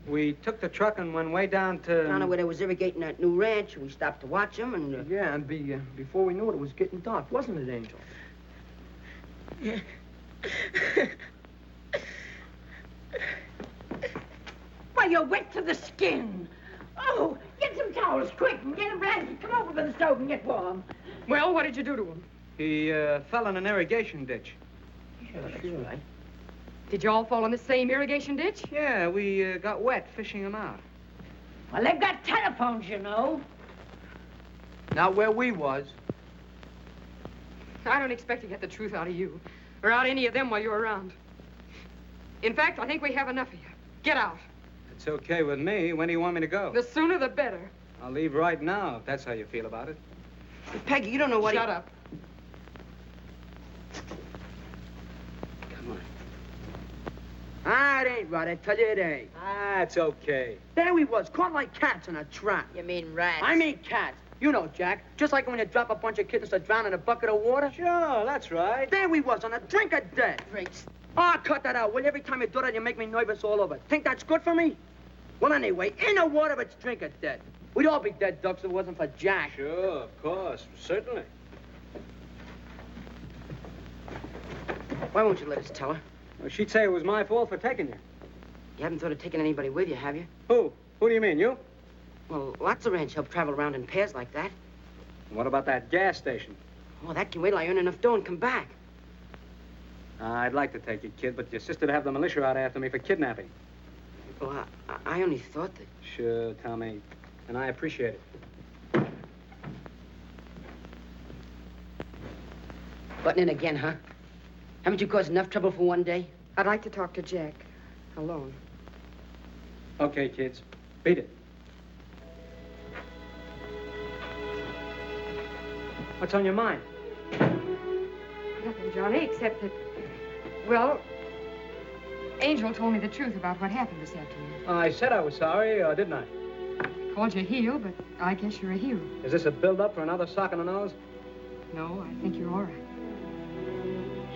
We took the truck and went way down to... Down to where they was irrigating that new ranch. We stopped to watch them, and... Yeah, and before we knew it was getting dark, wasn't it, Angel? wet to the skin. Oh, get some towels, quick, and get a blanket. Come over to the stove and get warm. Well, what did you do to him? He fell in an irrigation ditch. Sure, that's right. Did you all fall in the same irrigation ditch? Yeah, we got wet fishing him out. Well, they've got telephones, you know. Not where we was. I don't expect to get the truth out of you, or out of any of them while you're around. In fact, I think we have enough of you. Get out. It's okay with me. When do you want me to go? The sooner the better. I'll leave right now, if that's how you feel about it. Peggy, you don't know what Shut up. Come on. Ah, it ain't right. I tell you it ain't. Ah, it's okay. There we was, caught like cats in a trap. You mean rats? I mean cats. You know, Jack. Just like when you drop a bunch of kittens to drown in a bucket of water. Sure, that's right. There we was, on a drink of death. Great. Ah, cut that out. Well, every time you do that, you make me nervous all over. Think that's good for me? Well, anyway, in the water, it's drink of death. We'd all be dead ducks if it wasn't for Jack. Sure, of course. Certainly. Why won't you let us tell her? Well, she'd say it was my fault for taking you. You haven't thought of taking anybody with you, have you? Who? Who do you mean, you? Well, lots of ranch help travel around in pairs like that. What about that gas station? Oh, that can wait till I earn enough dough and come back. I'd like to take you, kid, but your sister'd have the militia out after me for kidnapping. Well, I only thought that... Sure, Tommy. And I appreciate it. Butting in again, huh? Haven't you caused enough trouble for one day? I'd like to talk to Jack. Alone. Okay, kids. Beat it. What's on your mind? Nothing, Johnny, except that... Well, Angel told me the truth about what happened this afternoon. I said I was sorry, didn't I? Called you a heel, but I guess you're a hero. Is this a build-up for another sock in the nose? No, I think you're all right.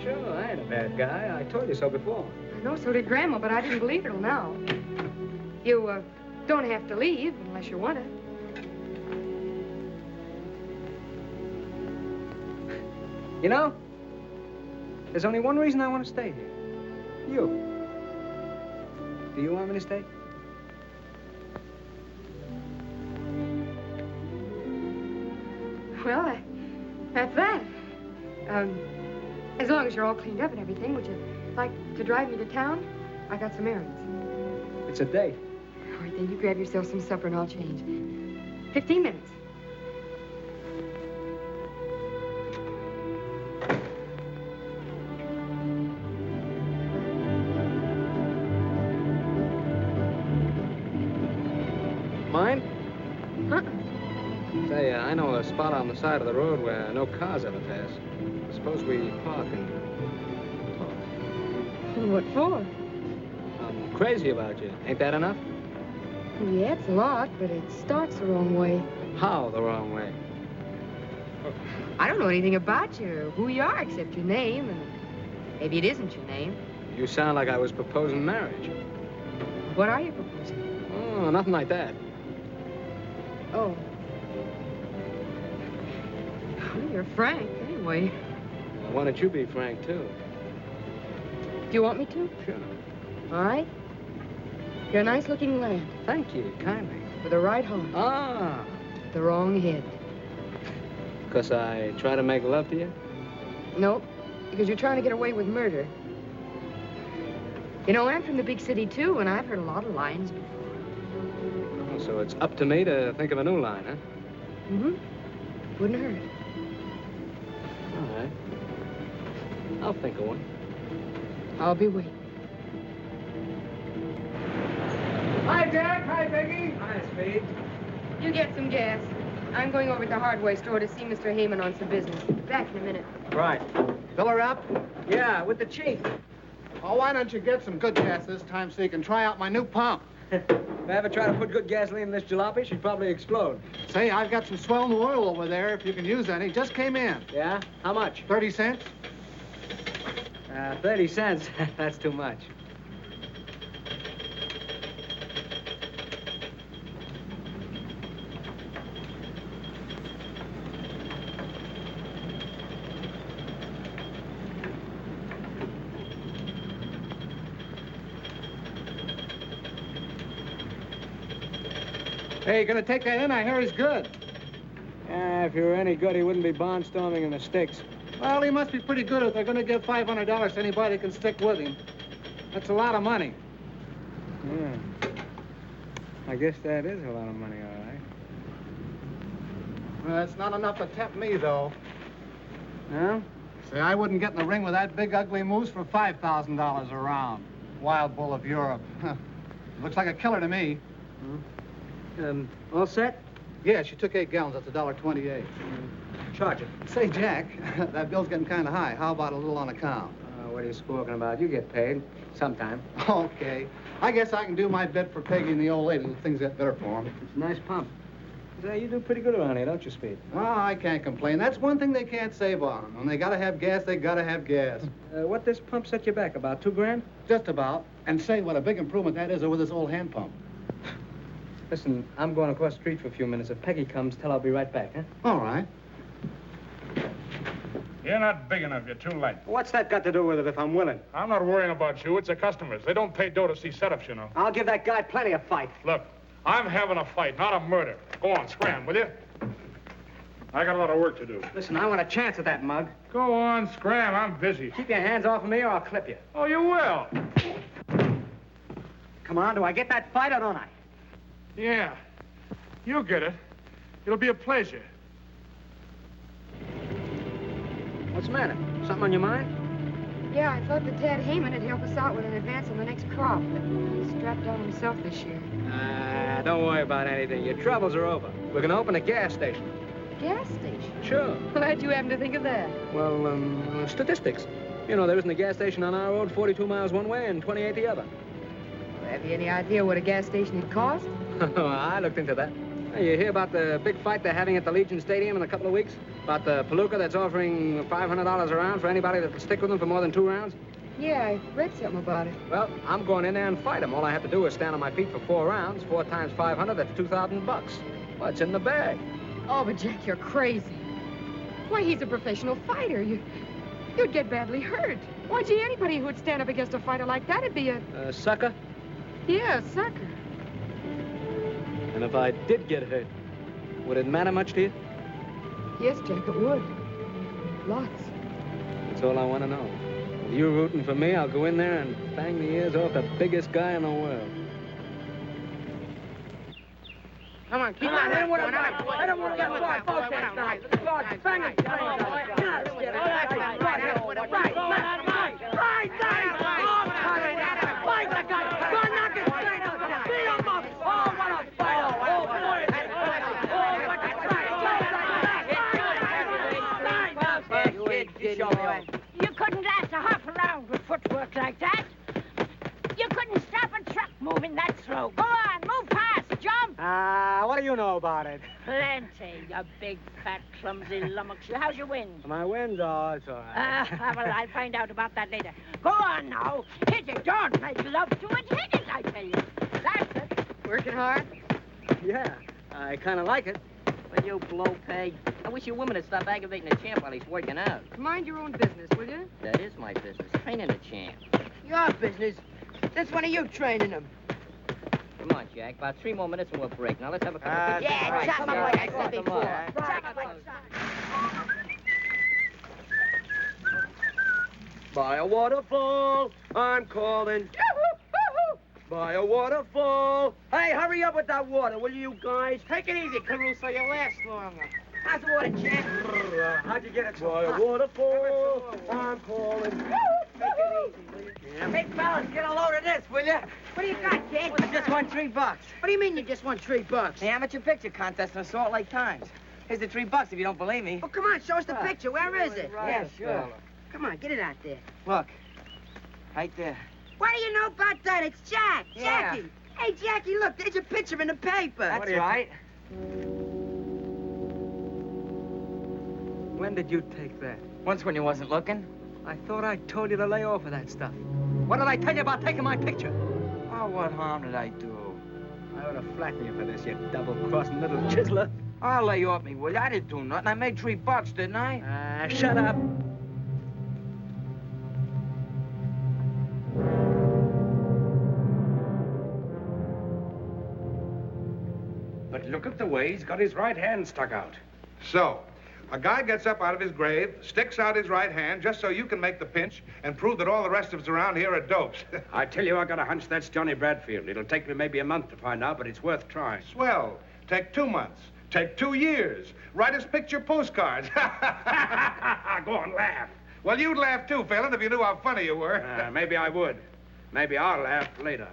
Sure, I ain't a bad guy. I told you so before. I know, so did Grandma, but I didn't believe it till now. You, don't have to leave unless you want to. You know, there's only one reason I want to stay here. You. Do you want me to stay? Well, that's that. As long as you're all cleaned up and everything, would you like to drive me to town? I got some errands. It's a date. All right, then you grab yourself some supper and I'll change. 15 minutes. Mine? Huh? Say, I know a spot on the side of the road where no cars ever pass. Suppose we park and talk. What for? I'm crazy about you. Ain't that enough? Yeah, it's a lot, but it starts the wrong way. How the wrong way? I don't know anything about you, or who you are, except your name, and maybe it isn't your name. You sound like I was proposing marriage. What are you proposing? Oh, nothing like that. Oh. Well, you're frank, anyway. Well, why don't you be frank, too? Do you want me to? Sure. All right. You're a nice-looking lad. Thank you, kindly. With a right heart. Ah. The wrong head. 'Cause I try to make love to you? No, because you're trying to get away with murder. You know, I'm from the big city, too, and I've heard a lot of lines before. Oh, so it's up to me to think of a new line, huh? Mm-hmm. Wouldn't hurt. All right. I'll think of one. I'll be waiting. Hi, Jack. Hi, Peggy. Hi, Speed. You get some gas. I'm going over to the hardware store to see Mr. Heyman on some business. Back in a minute. Right. Fill her up? Yeah, with the chief. Oh, why don't you get some good gas this time so you can try out my new pump? If I ever try to put good gasoline in this jalopy, she'd probably explode. Say, I've got some swell new oil over there if you can use any. Just came in. Yeah? How much? 30 cents? 30 cents. That's too much. Hey, you gonna take that in? I hear he's good. If he were any good, he wouldn't be barnstorming in the sticks. Well, he must be pretty good if they're gonna give $500 to anybody that can stick with him. That's a lot of money. Yeah. I guess that is a lot of money, all right. Well, it's not enough to tempt me, though. No? Say, I wouldn't get in the ring with that big, ugly moose for $5,000 a round. Wild bull of Europe. Looks like a killer to me. All set? Yeah, she took 8 gallons. That's $1.28. Charge it. Say, Jack, that bill's getting kind of high. How about a little on account? What are you squawking about? You get paid. Sometime. Okay. I guess I can do my bit for Peggy and the old lady. Things get better for them. It's a nice pump. Say, you do pretty good around here, don't you, Speed? Oh, I can't complain. That's one thing they can't save on. When they gotta have gas, they gotta have gas. What this pump set you back? About $2 grand? Just about. And say, what a big improvement that is over this old hand pump. Listen, I'm going across the street for a few minutes. If Peggy comes, tell her I'll be right back, huh? All right. You're not big enough. You're too late. What's that got to do with it if I'm willing? I'm not worrying about you. It's the customers. They don't pay dough to see setups, you know. I'll give that guy plenty of fight. Look, I'm having a fight, not a murder. Go on, scram, will you? I got a lot of work to do. Listen, I want a chance at that mug. Go on, scram. I'm busy. Keep your hands off of me or I'll clip you. Oh, you will. Come on, do I get that fight or don't I? Yeah. You'll get it. It'll be a pleasure. What's the matter? Something on your mind? Yeah, I thought that Tad Heyman would help us out with an advance on the next crop, but he's strapped on himself this year. Don't worry about anything. Your troubles are over. We're gonna open a gas station. Gas station? Sure. Glad you happen to think of that. Well, statistics. You know, there isn't a gas station on our road 42 miles one way and 28 the other. Have you any idea what a gas station would cost? I looked into that. Hey, you hear about the big fight they're having at the Legion Stadium in a couple of weeks? About the palooka that's offering $500 a round for anybody that'll stick with them for more than 2 rounds? Yeah, I read something about it. Well, I'm going in there and fight them. All I have to do is stand on my feet for 4 rounds. 4 times 500, that's $2,000. Well, it's in the bag. Oh, but Jack, you're crazy. Why, he's a professional fighter. You'd get badly hurt. Why, gee, anybody who would stand up against a fighter like that would be a... sucker? Yeah, a sucker. And if I did get hurt, would it matter much to you? Yes, Jack, it would. Lots. That's all I want to know. If you're rooting for me, I'll go in there and bang the ears off the biggest guy in the world. Come on, keep on. I don't want to get my folks inside. Let's go. Bang it. You couldn't last a half a round with footwork like that. You couldn't stop a truck moving that slow. Go on, move fast, jump. What do you know about it? Plenty, you big, fat, clumsy lummox. How's your wind? My wind? Oh, it's all right. Well, I'll find out about that later. Go on now. Hit it. Don't make love to it. Hit it, I tell you. That's it. Working hard? Yeah, I kind of like it. Well, you blow peg. I wish you women would stop aggravating the champ while he's working out. Mind your own business, will you? That is my business. Training the champ. Your business. That's one of you training him. Come on, Jack. About 3 more minutes and we'll break. Now let's have a couple of... Yeah, chop him like I said before. Chop him like By a waterfall, I'm calling. By a waterfall. Hey, hurry up with that water, will you guys? Take it easy, Caruso. You'll last longer. How's the water, Jack? How'd you get it so By a waterfall, I'm calling. Take it easy, will you? Hey, fellas, get a load of this, will you? What do you got, kid? I just won $3. What do you mean you just won $3? The amateur picture contest in Salt Lake Times. Here's the $3 if you don't believe me. Oh, come on, show us the picture. Where is it? Yeah, sure. Come on, get it out there. Look, right there. What do you know about that? It's Jack. Yeah. Jackie. Hey, Jackie, look, there's a picture in the paper. That's right. When did you take that? Once when you wasn't looking. I thought I told you to lay off of that stuff. What did I tell you about taking my picture? Oh, what harm did I do? I ought to flatten you for this, you double-crossing little chiseler. I'll lay off me, will you? I didn't do nothing. I made $3, didn't I? Shut up. But look at the way he's got his right hand stuck out. So, a guy gets up out of his grave, sticks out his right hand just so you can make the pinch and prove that all the rest of us around here are dopes. I tell you, I got a hunch that's Johnnie Bradford. It'll take me maybe a month to find out, but it's worth trying. Swell. Take 2 months. Take 2 years. Write us picture postcards. Go on, laugh. Well, you'd laugh too, Phelan, if you knew how funny you were. Maybe I would. Maybe I'll laugh later.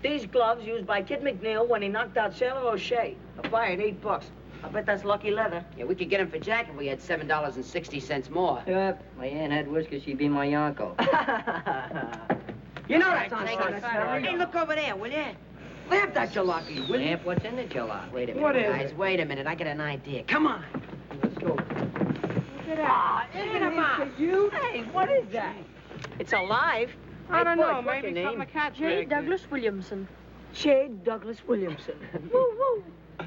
These gloves used by Kid McNeil when he knocked out Sailor O'Shea. A fire at $8. I bet that's lucky leather. Yeah, we could get him for Jack if we had $7.60 more. Yep. My aunt had whiskers, she'd be my uncle. You know that's not Thank you. Hey, look over there, will you? Laugh that jalopy, will you? Lamp, what's in the jalop? Wait a minute, What is guys. it? Wait a minute. I got an idea. Come on. Let's go. Isn't it cute? Hey, what is that? It's alive. I don't know, What's maybe your something name? to catch J. me. Douglas Williamson. J. Douglas Williamson. Woo woo.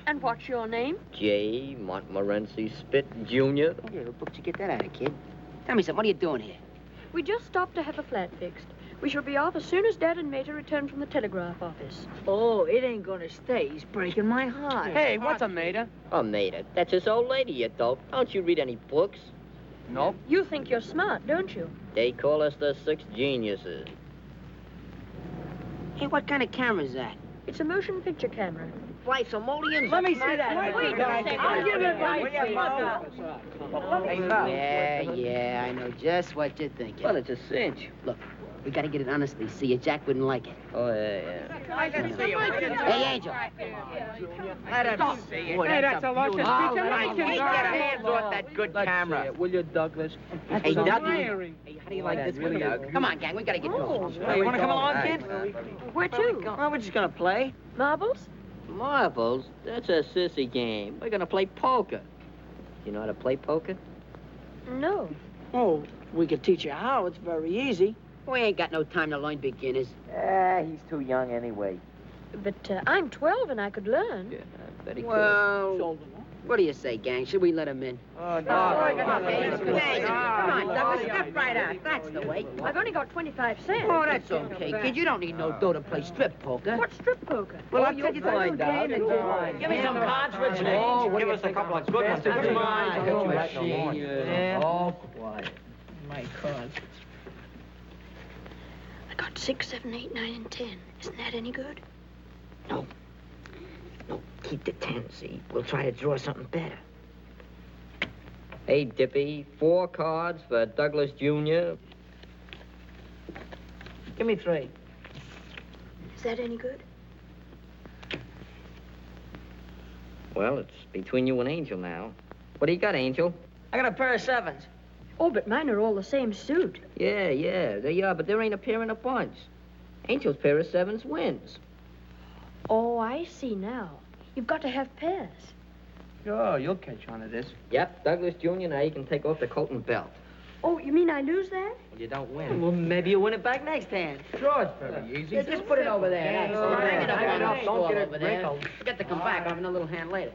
And what's your name? J. Montmorency Spit Jr. Hey, what book did you get that out of, kid? Tell me something. What are you doing here? We just stopped to have a flat fixed. We shall be off as soon as Dad and Mater return from the telegraph office. Oh, it ain't gonna stay. He's breaking my heart. Hey, what's a Mater? Oh, Mater. That's his old lady, you dope. Don't you read any books? Nope. You think you're smart, don't you? They call us the 6 geniuses. Hey, what kind of camera's that? It's a motion picture camera. Fly simoleons? Let me see that. Wait a second. I'll give it right Yeah, I know just what you're thinking. Well, it's a cinch. Look, we gotta get it honestly. See, Jack wouldn't like it. Oh, yeah. Hey, Angel. Let us see it. Hey, that's a luscious piece of light. Get your hands off that good camera. Will you, Douglas? Hey, Dudley. Hey, how do you like this one, Doug? Come on, gang. We gotta get going. Hey, you wanna come along, kid? Where to? Well, we're just gonna play. Marbles? Marbles? That's a sissy game. We're gonna play poker. You know how to play poker? No. Oh, we could teach you how. It's very easy. We ain't got no time to learn beginners. He's too young anyway. But I'm 12 and I could learn. Yeah, very cool. Well, What do you say, gang? Should we let him in? Oh, Come on, Douglas, step right out. That's the way. I've only got 25 cents. Oh, that's okay, kid. You don't need no dough to play strip poker. What's strip poker? Well, I'll tell you the find out. Give me some cards for a change. Give us a couple of good ones. Come on. Yeah. Oh, quiet. my cards. I got 6, 7, 8, 9, and 10. Isn't that any good? No, keep the 10, see? We'll try to draw something better. Hey, Dippy, 4 cards for Douglas Jr. Give me 3. Is that any good? Well, it's between you and Angel now. What do you got, Angel? I got a pair of 7s. Oh, but mine are all the same suit. Yeah, they are, but there ain't a pair in a bunch. Angel's pair of 7s wins. Oh, I see now. You've got to have pairs. Sure, you'll catch on to this. Yep, Douglas Jr. Now you can take off the coat and belt. Oh, you mean I lose that? Well, you don't win. Well, maybe you win it back next hand. Sure, it's very easy. Yeah, just put it over there. That's Hang it up on the Don't stall get it over there. wrinkled. Forget to come back. I'll have another little hand later.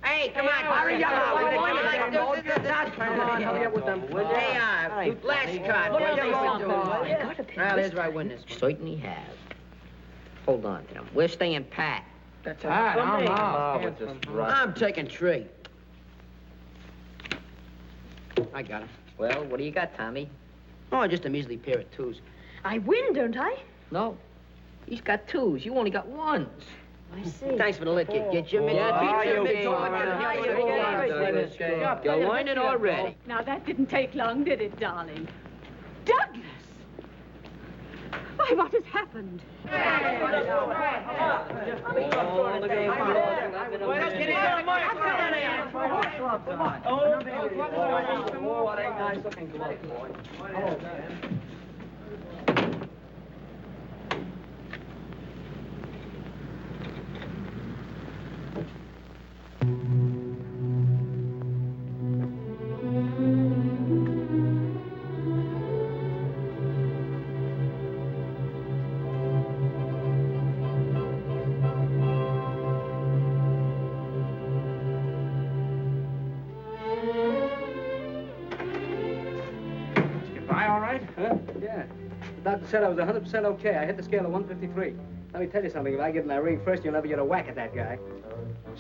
Hey, come on. hurry up. Come on, hurry up with them. Hey, last card. Look What do you at think the you're ball. doing? I got a pair. Well, here's where I win this one. Certainly have. Hold on to them. We're staying pat. That's I'm taking 3. I got him. Well, what do you got, Tommy? Oh, just a measly pair of 2s. I win, don't I? No. He's got 2s. You only got 1s. I see. Thanks for the lick, kid. Get your mitts. You're learning already. Now, that didn't take long, did it, darling? Douglas! Why, what has happened? right? Huh? Yeah. The doctor said I was 100% okay. I hit the scale of 153. Let me tell you something. If I get in that ring first, you'll never get a whack at that guy.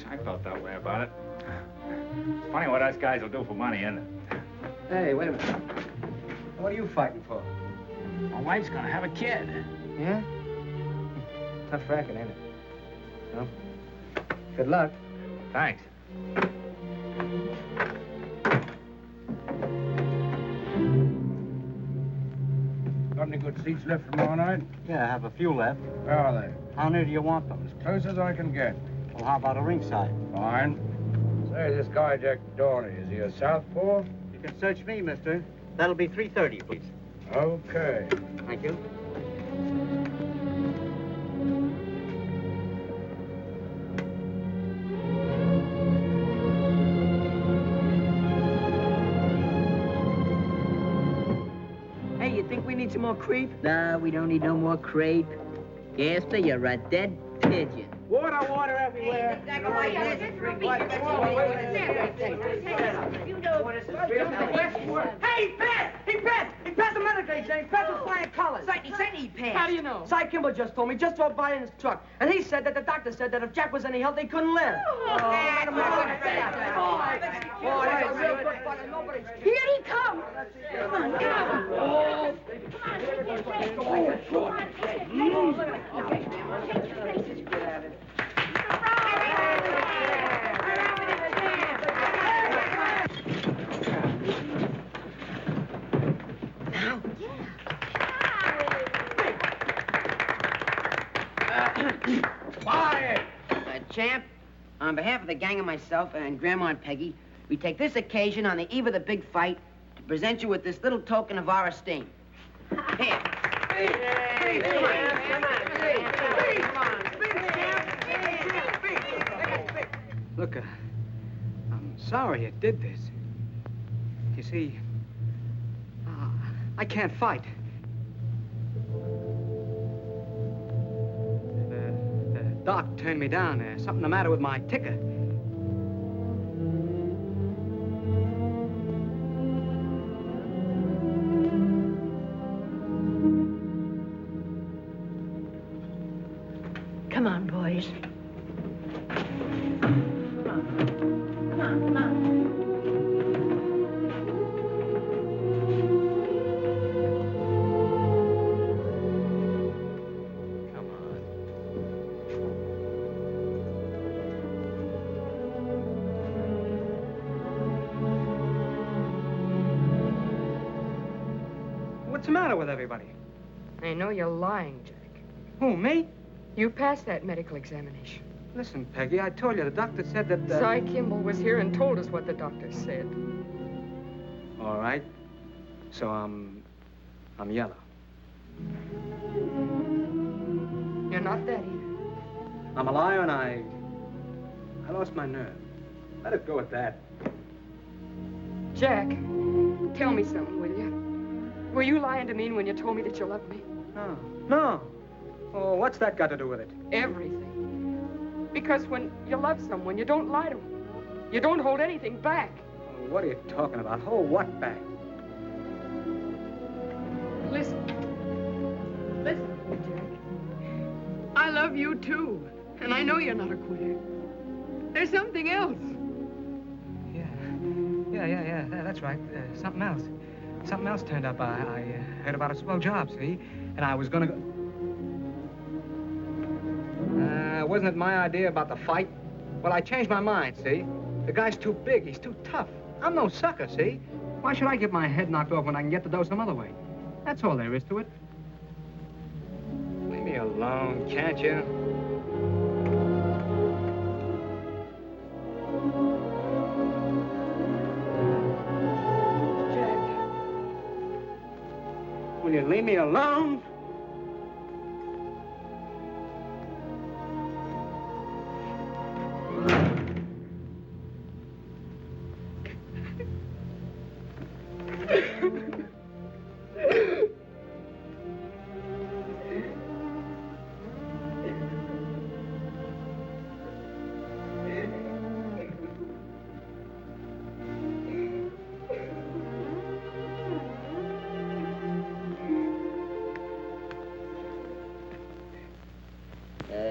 I felt that way about it. It's funny what us guys will do for money, isn't it? Hey, wait a minute. What are you fighting for? My wife's gonna have a kid. Yeah? Tough racket, ain't it? Well, good luck. Thanks. Got any good seats left for tomorrow night? Yeah, I have a few left. Where are they? How near do you want them? As close as I can get. Well, how about a ringside? Fine. Say, this guy, Jack Dorney, is he a southpaw? You can search me, mister. That'll be 3:30, please. Okay. Thank you. Hey, you think we need some more creep? Nah, we don't need no more crepe. Yes, sir, you're a dead pigeon. Water everywhere. Hey, he passed! He passed the medical exam. He passed with flying colors. He said he passed. How do you know? Cy Kimball just told me. Just drove by in his truck. And he said that the doctor said that if Jack was any help, he couldn't live. Here he comes. Come on, come on. Quiet! Champ, on behalf of the gang and myself and Grandma and Peggy, we take this occasion on the eve of the big fight to present you with this little token of our esteem. Here. Look, I'm sorry you did this. You see, I can't fight. The doc turned me down. There's something the matter with my ticker. Come on, boys. What's the matter with everybody? I know you're lying, Jack. Who, me? You passed that medical examination. Listen, Peggy, I told you the doctor said that... Cy Kimball was here and told us what the doctor said. All right. So I'm yellow. You're not that either. I'm a liar and I lost my nerve. Let it go at that. Jack, tell me something, will you? Were you lying to me when you told me that you loved me? No. Oh, what's that got to do with it? Everything. Because when you love someone, you don't lie to them. You don't hold anything back. Oh, what are you talking about? Hold what back? Listen. Listen, Jack. I love you, too. And I know you're not a quitter. There's something else. Yeah, that's right. Something else. Something else turned up. I heard about a swell job, see? And I was gonna go... wasn't it my idea about the fight? Well, I changed my mind, see? The guy's too big. He's too tough. I'm no sucker, see? Why should I get my head knocked off when I can get the dough some other way? That's all there is to it. Leave me alone, can't you? Will you leave me alone?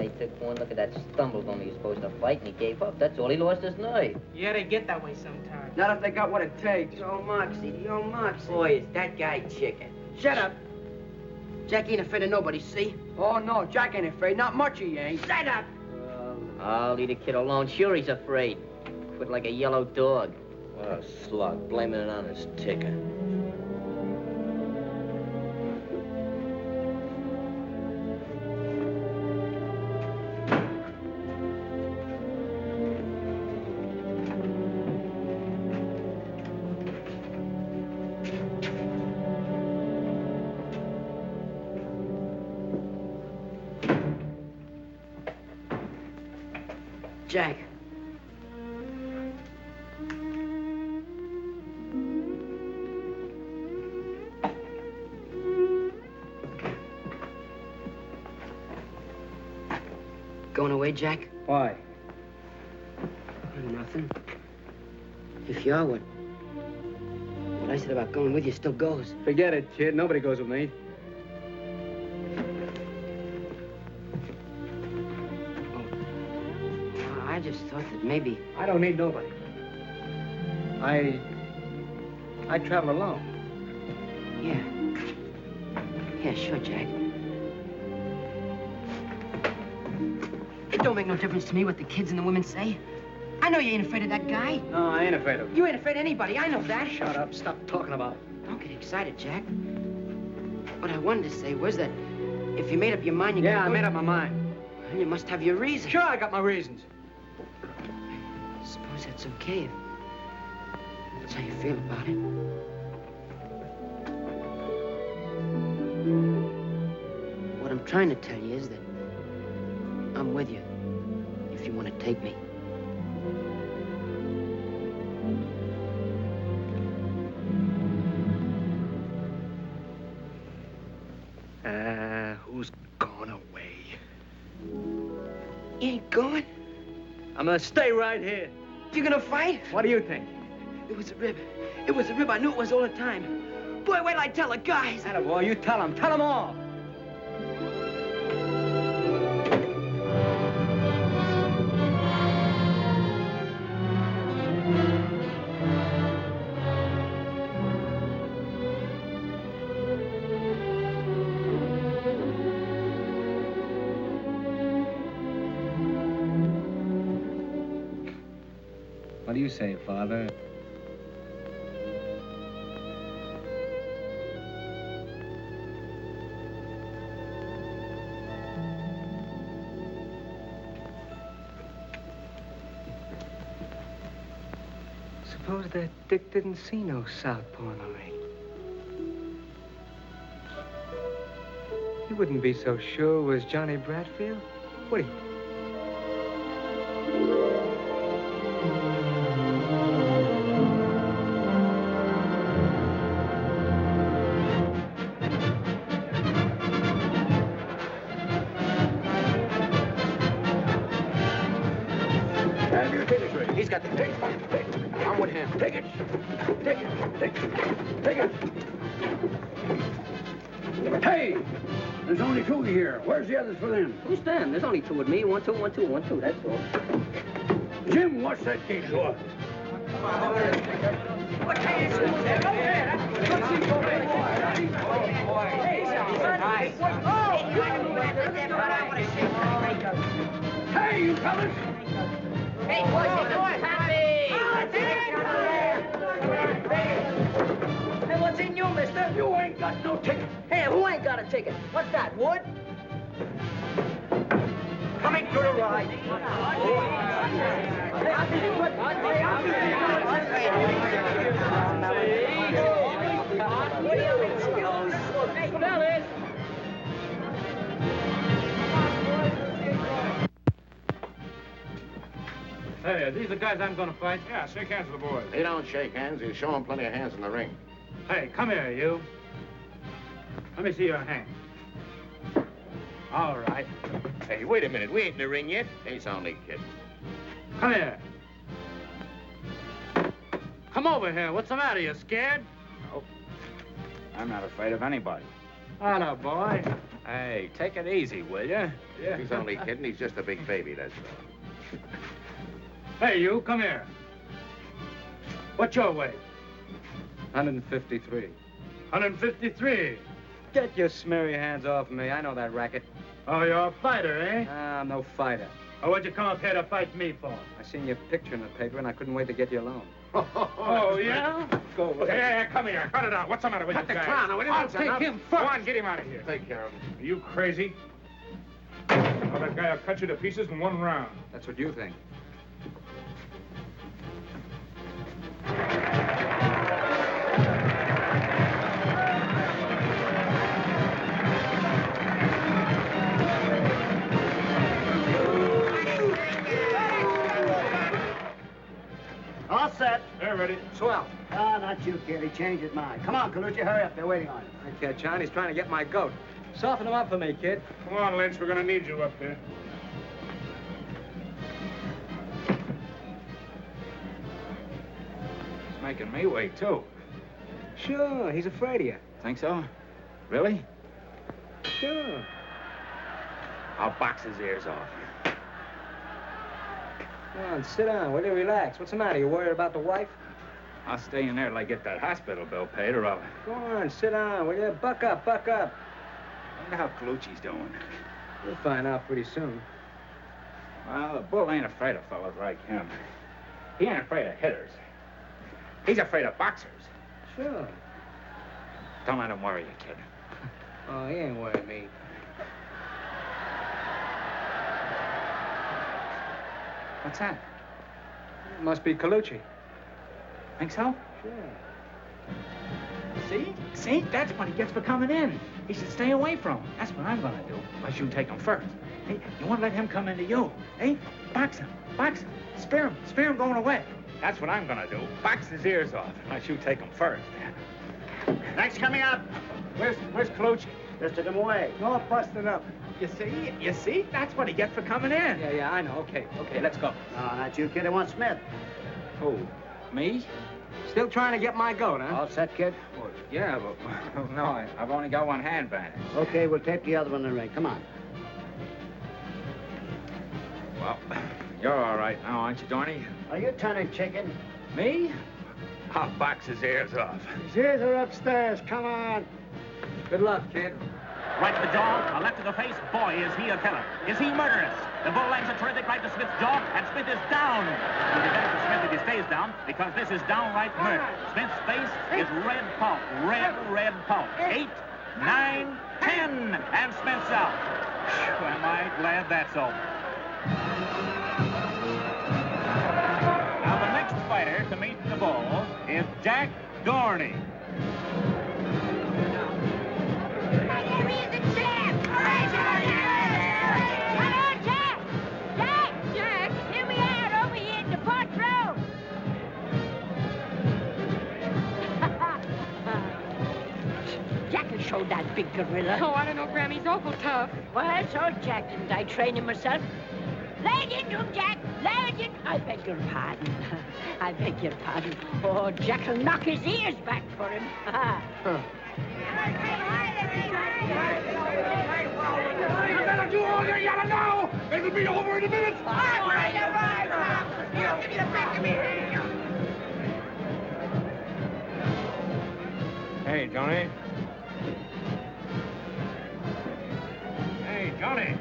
only took one look at that stumble when he was supposed to fight, and he gave up. That's all. He lost his nerve. Yeah, they get that way sometimes. Not if they got what it takes. Yo, Moxie, yo, Moxie. Boy, is that guy chicken. Shut up. Jack ain't afraid of nobody, see? Oh, no, Jack ain't afraid. Not much he ain't. Shut up. I'll leave the kid alone. Sure, he's afraid. Quit like a yellow dog. What a slug, blaming it on his ticker. Jack. Going away, Jack? Why? Nothing. If you are, what I said about going with you still goes. Forget it, kid. Nobody goes with me. I just thought that maybe... I don't need nobody. I travel alone. Yeah. Yeah, sure, Jack. It don't make no difference to me what the kids and the women say. I know you ain't afraid of that guy. No, I ain't afraid of him. You ain't afraid of anybody. I know that. Shut up. Stop talking about it. Don't get excited, Jack. What I wanted to say was that if you made up your mind, you Yeah, I made up my mind. Well, you must have your reasons. Sure, I got my reasons. Suppose that's okay if that's how you feel about it. What I'm trying to tell you is that I'm with you if you want to take me. Who's gone away? You ain't going? I'm gonna stay right here. You gonna fight? What do you think? It was a rib. It was a rib. I knew it was all the time. Boy, wait till I tell the guys. Attaboy, you tell them. Tell them all. What do you say, Father? Suppose that Dick didn't see no southpaw in the ring. He wouldn't be so sure it was Johnnie Bradford, would he? He's got the ticket. I'm with him. Take it. Take it. Take it. Take it. Hey! There's only two here. Where's the others for them? Who's them? There's only two with me. 1, 2, 1, 2, 1, 2. That's all. Jim, what's that gate for? Hey, you fellas! Hey, boys, happy! Hey, what's in you, mister? You ain't got no ticket. Hey, who ain't got a ticket? What's that, Wood? Coming to the ride. Hey, I'll be good. Hey, I'll be good. Will you excuse? Hey, fellas. Hey, are these the guys I'm gonna fight? Yeah, shake hands with the boys. They don't shake hands. You show them plenty of hands in the ring. Hey, come here, you. Let me see your hand. All right. Hey, wait a minute. We ain't in the ring yet. He's only kidding. Come here. Come over here. What's the matter? You scared? Oh. I'm not afraid of anybody. Hello, boy. Hey, take it easy, will you? Yeah. He's only kidding. He's just a big baby, that's all. Hey, you, come here. What's your weight? 153. 153. Get your smeary hands off me. I know that racket. Oh, you're a fighter, eh? I'm no fighter. Oh, what'd you come up here to fight me for? I seen your picture in the paper, and I couldn't wait to get you alone. Oh, yeah? Go away. Hey, come here. Cut it out. What's the matter with you guys? Cut the clown. What do you I'll want, take son? him first. Go on, get him out of here. Take care of him. Are you crazy? Well, that guy will cut you to pieces in one round. That's what you think. All set. They're ready. Swell. Ah, not you, kid. He changed his mind. Come on, Colucci, hurry up. They're waiting on you. I can't, John. He's trying to get my goat. Soften him up for me, kid. Come on, Lynch. We're going to need you up there. He's making me wait, too. Sure. He's afraid of you. Think so? Really? Sure. I'll box his ears off. Come on, sit down. Will you relax? What's the matter? You worried about the wife? I'll stay in there till I get that hospital bill paid, or I'll... Go on, sit down, will you? Buck up, buck up. I wonder how Colucci's doing. You'll find out pretty soon. Well, the bull ain't afraid of fellas like him. He ain't afraid of hitters. He's afraid of boxers. Sure. Don't let him worry you, kid. Oh, he ain't worried me. What's that? It must be Colucci. Think so? Sure. See? See? That's what he gets for coming in. He should stay away from him. That's what I'm gonna do. Unless you take him first. Hey, you want to let him come into you. Hey, box him. Box him. Spear him going away. That's what I'm gonna do. Box his ears off. Unless you take him first. Thanks for coming up. Where's Colucci? Just took him away. No, busted up. You see? That's what he gets for coming in. Yeah, I know. Okay, let's go. No, not you, kid. I want Smith. Who? Me? Still trying to get my goat, huh? All set, kid? Well, yeah, but no, I've only got one hand bandage. Okay, we'll tape the other one in the ring. Come on. Well, you're all right now, aren't you, Johnny? Are you turning chicken? Me? I'll box his ears off. His ears are upstairs. Come on. Good luck, kid. Right to the jaw, a left to the face. Boy, is he a killer. Is he murderous? The bull lands a terrific right to Smith's jaw, and Smith is down. It will be better for Smith if he stays down, because this is downright murder. Smith's face is red pulp. Red pulp. 8, 9, 10, and Smith's out. Whew, am I glad that's over. Now, the next fighter to meet the bull is Jack Dorney. Show that big gorilla. Oh, I don't know, Grammy's awful tough. Well, so Jack, didn't I train him myself? Lay it into him, Jack. Lay it in. I beg your pardon. I beg your pardon. Oh, Jack will knock his ears back for him. You better do all you gotta know. It'll be over in a minute. Give me the back of me. Hey, Johnny. Hey, Johnny.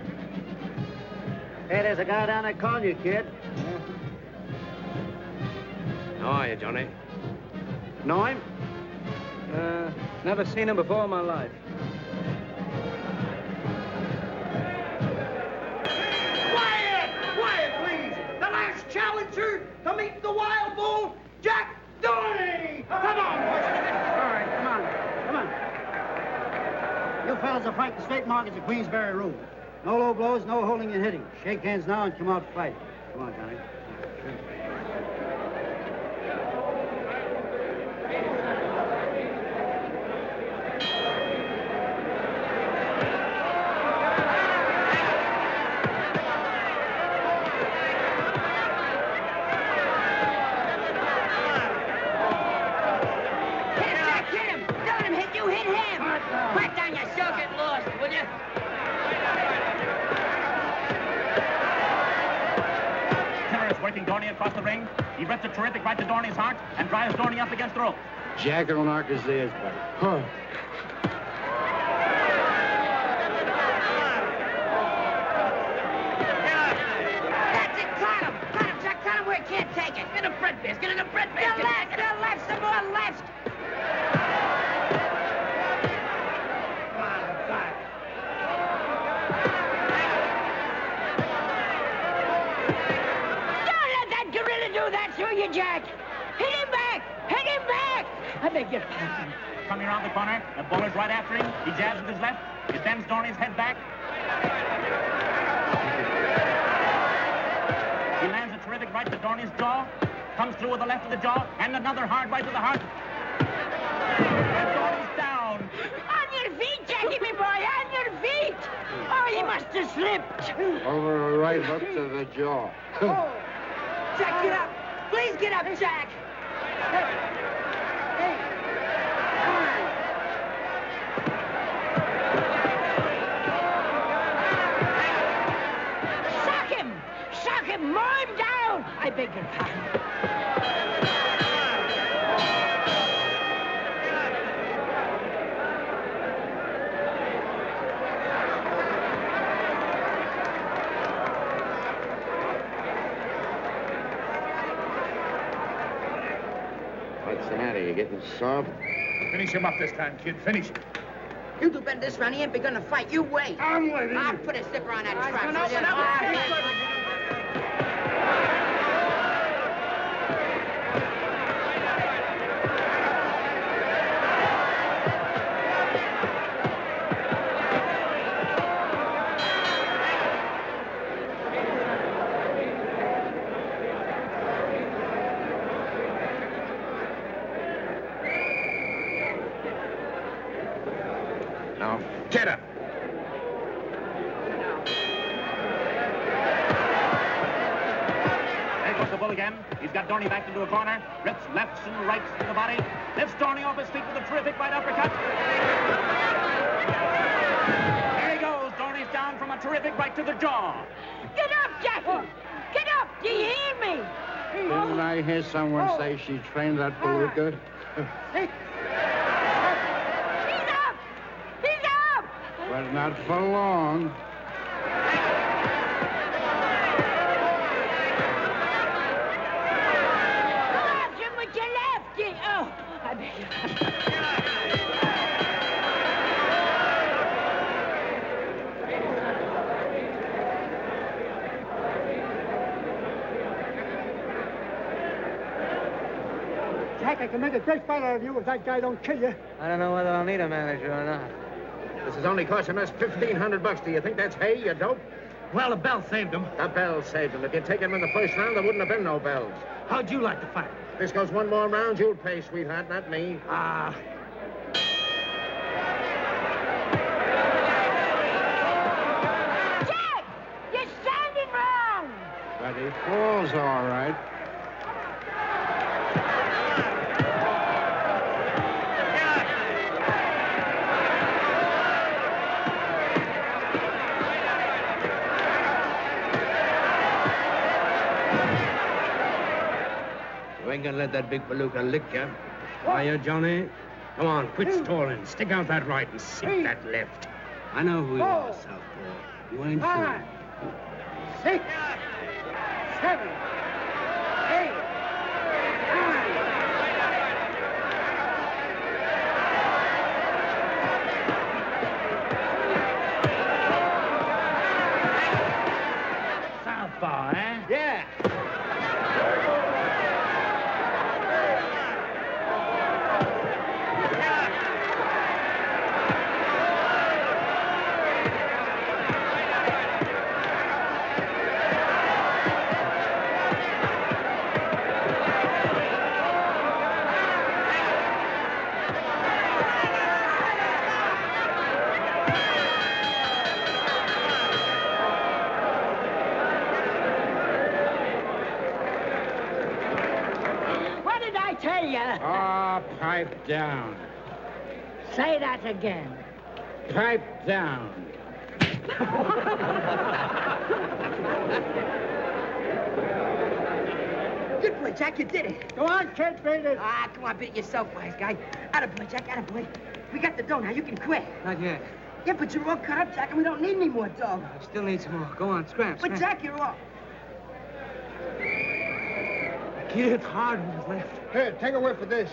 Hey, there's a guy down there calling you, kid. How are you, Johnny? Know him? Never seen him before in my life. Quiet, please. The last challenger to meet the wild bull, Jack Dorney. Come on, boys. All right, come on. You fellas are fighting straight markets at Queensberry Room. No low blows, no holding and hitting. Shake hands now and come out fighting. Come on, Johnny. Hit him! Don't hit you, hit him! Quick down, you still get lost, will you? across the ring. He rips a terrific right to Dorney's heart and drives Dorney up against the rope. Jack will knock his ears back. Huh. That's it, cut him! Cut him, Jack, cut him where he can't take it. Get a bread basket, get a bread basket. The left, some more left. Don't let that gorilla do that to you, Jack. Hit him back! Hit him back! I beg your pardon. Coming around the corner, the bowler's right after him. He jabs with his left. It bends Dorney's head back. He lands a terrific right to Dorney's jaw. Comes through with the left of the jaw, and another hard right to the heart. And Dorney's down. On your feet, Jackie, me boy, on your feet! Oh, he must have slipped. Over a right hook to the jaw. Oh. Jack, get up! Please get up, Jack! Hey! Come on! Shock him! Shock him! Mow him down! I beg your pardon. What's the matter? You getting soft? Finish him up this time, kid. Finish him. You do better this round. He ain't begun to fight. You wait. I'm waiting. I'll put a zipper on that trap. Open up. Now, get up. There goes the bull again. He's got Dorney backed into a corner. Rips lefts and rights to the body. Lifts Dorney off his feet with a terrific right uppercut. There he goes. Dorney's down from a terrific right to the jaw. Get up, Jackie! Get up! Do you hear me? Didn't I hear someone say she trained that palooka? He's up! He's up! But not for long. Go after him with your left! Oh, I beg your pardon. Jack, I can make a great fight out of you if that guy don't kill you. I don't know whether I'll need a manager or not. This is only costing us $1,500. Do you think that's hay, you dope? Well, the bell saved him. The bell saved him. If you'd taken him in the first round, there wouldn't have been no bells. How'd you like to fight? This goes one more round, you'll pay, sweetheart, not me. Ah. Jack! You're standing wrong! But he falls all right. You ain't gonna let that big palooka lick you. Are you, Johnny? Come on, quit stalling. Stick out that right and sink that left. I know who you are, Southpaw. You ain't fool. 5, 6, 7, 8, 9. Southpaw, eh? Yeah. What did I tell you? Ah, pipe down. Say that again. Pipe down. Good boy, Jack, you did it. Go on, kid, beat it. Ah, come on, beat it yourself, wise guy. Attaboy, Jack, attaboy. We got the dough now. You can quit. Not yet. Yeah, but you're all cut up, Jack, and we don't need any more dough. I still need some more. Go on, scram. But, Jack, you're all... He hit hard with his left. Here, take a whiff of this.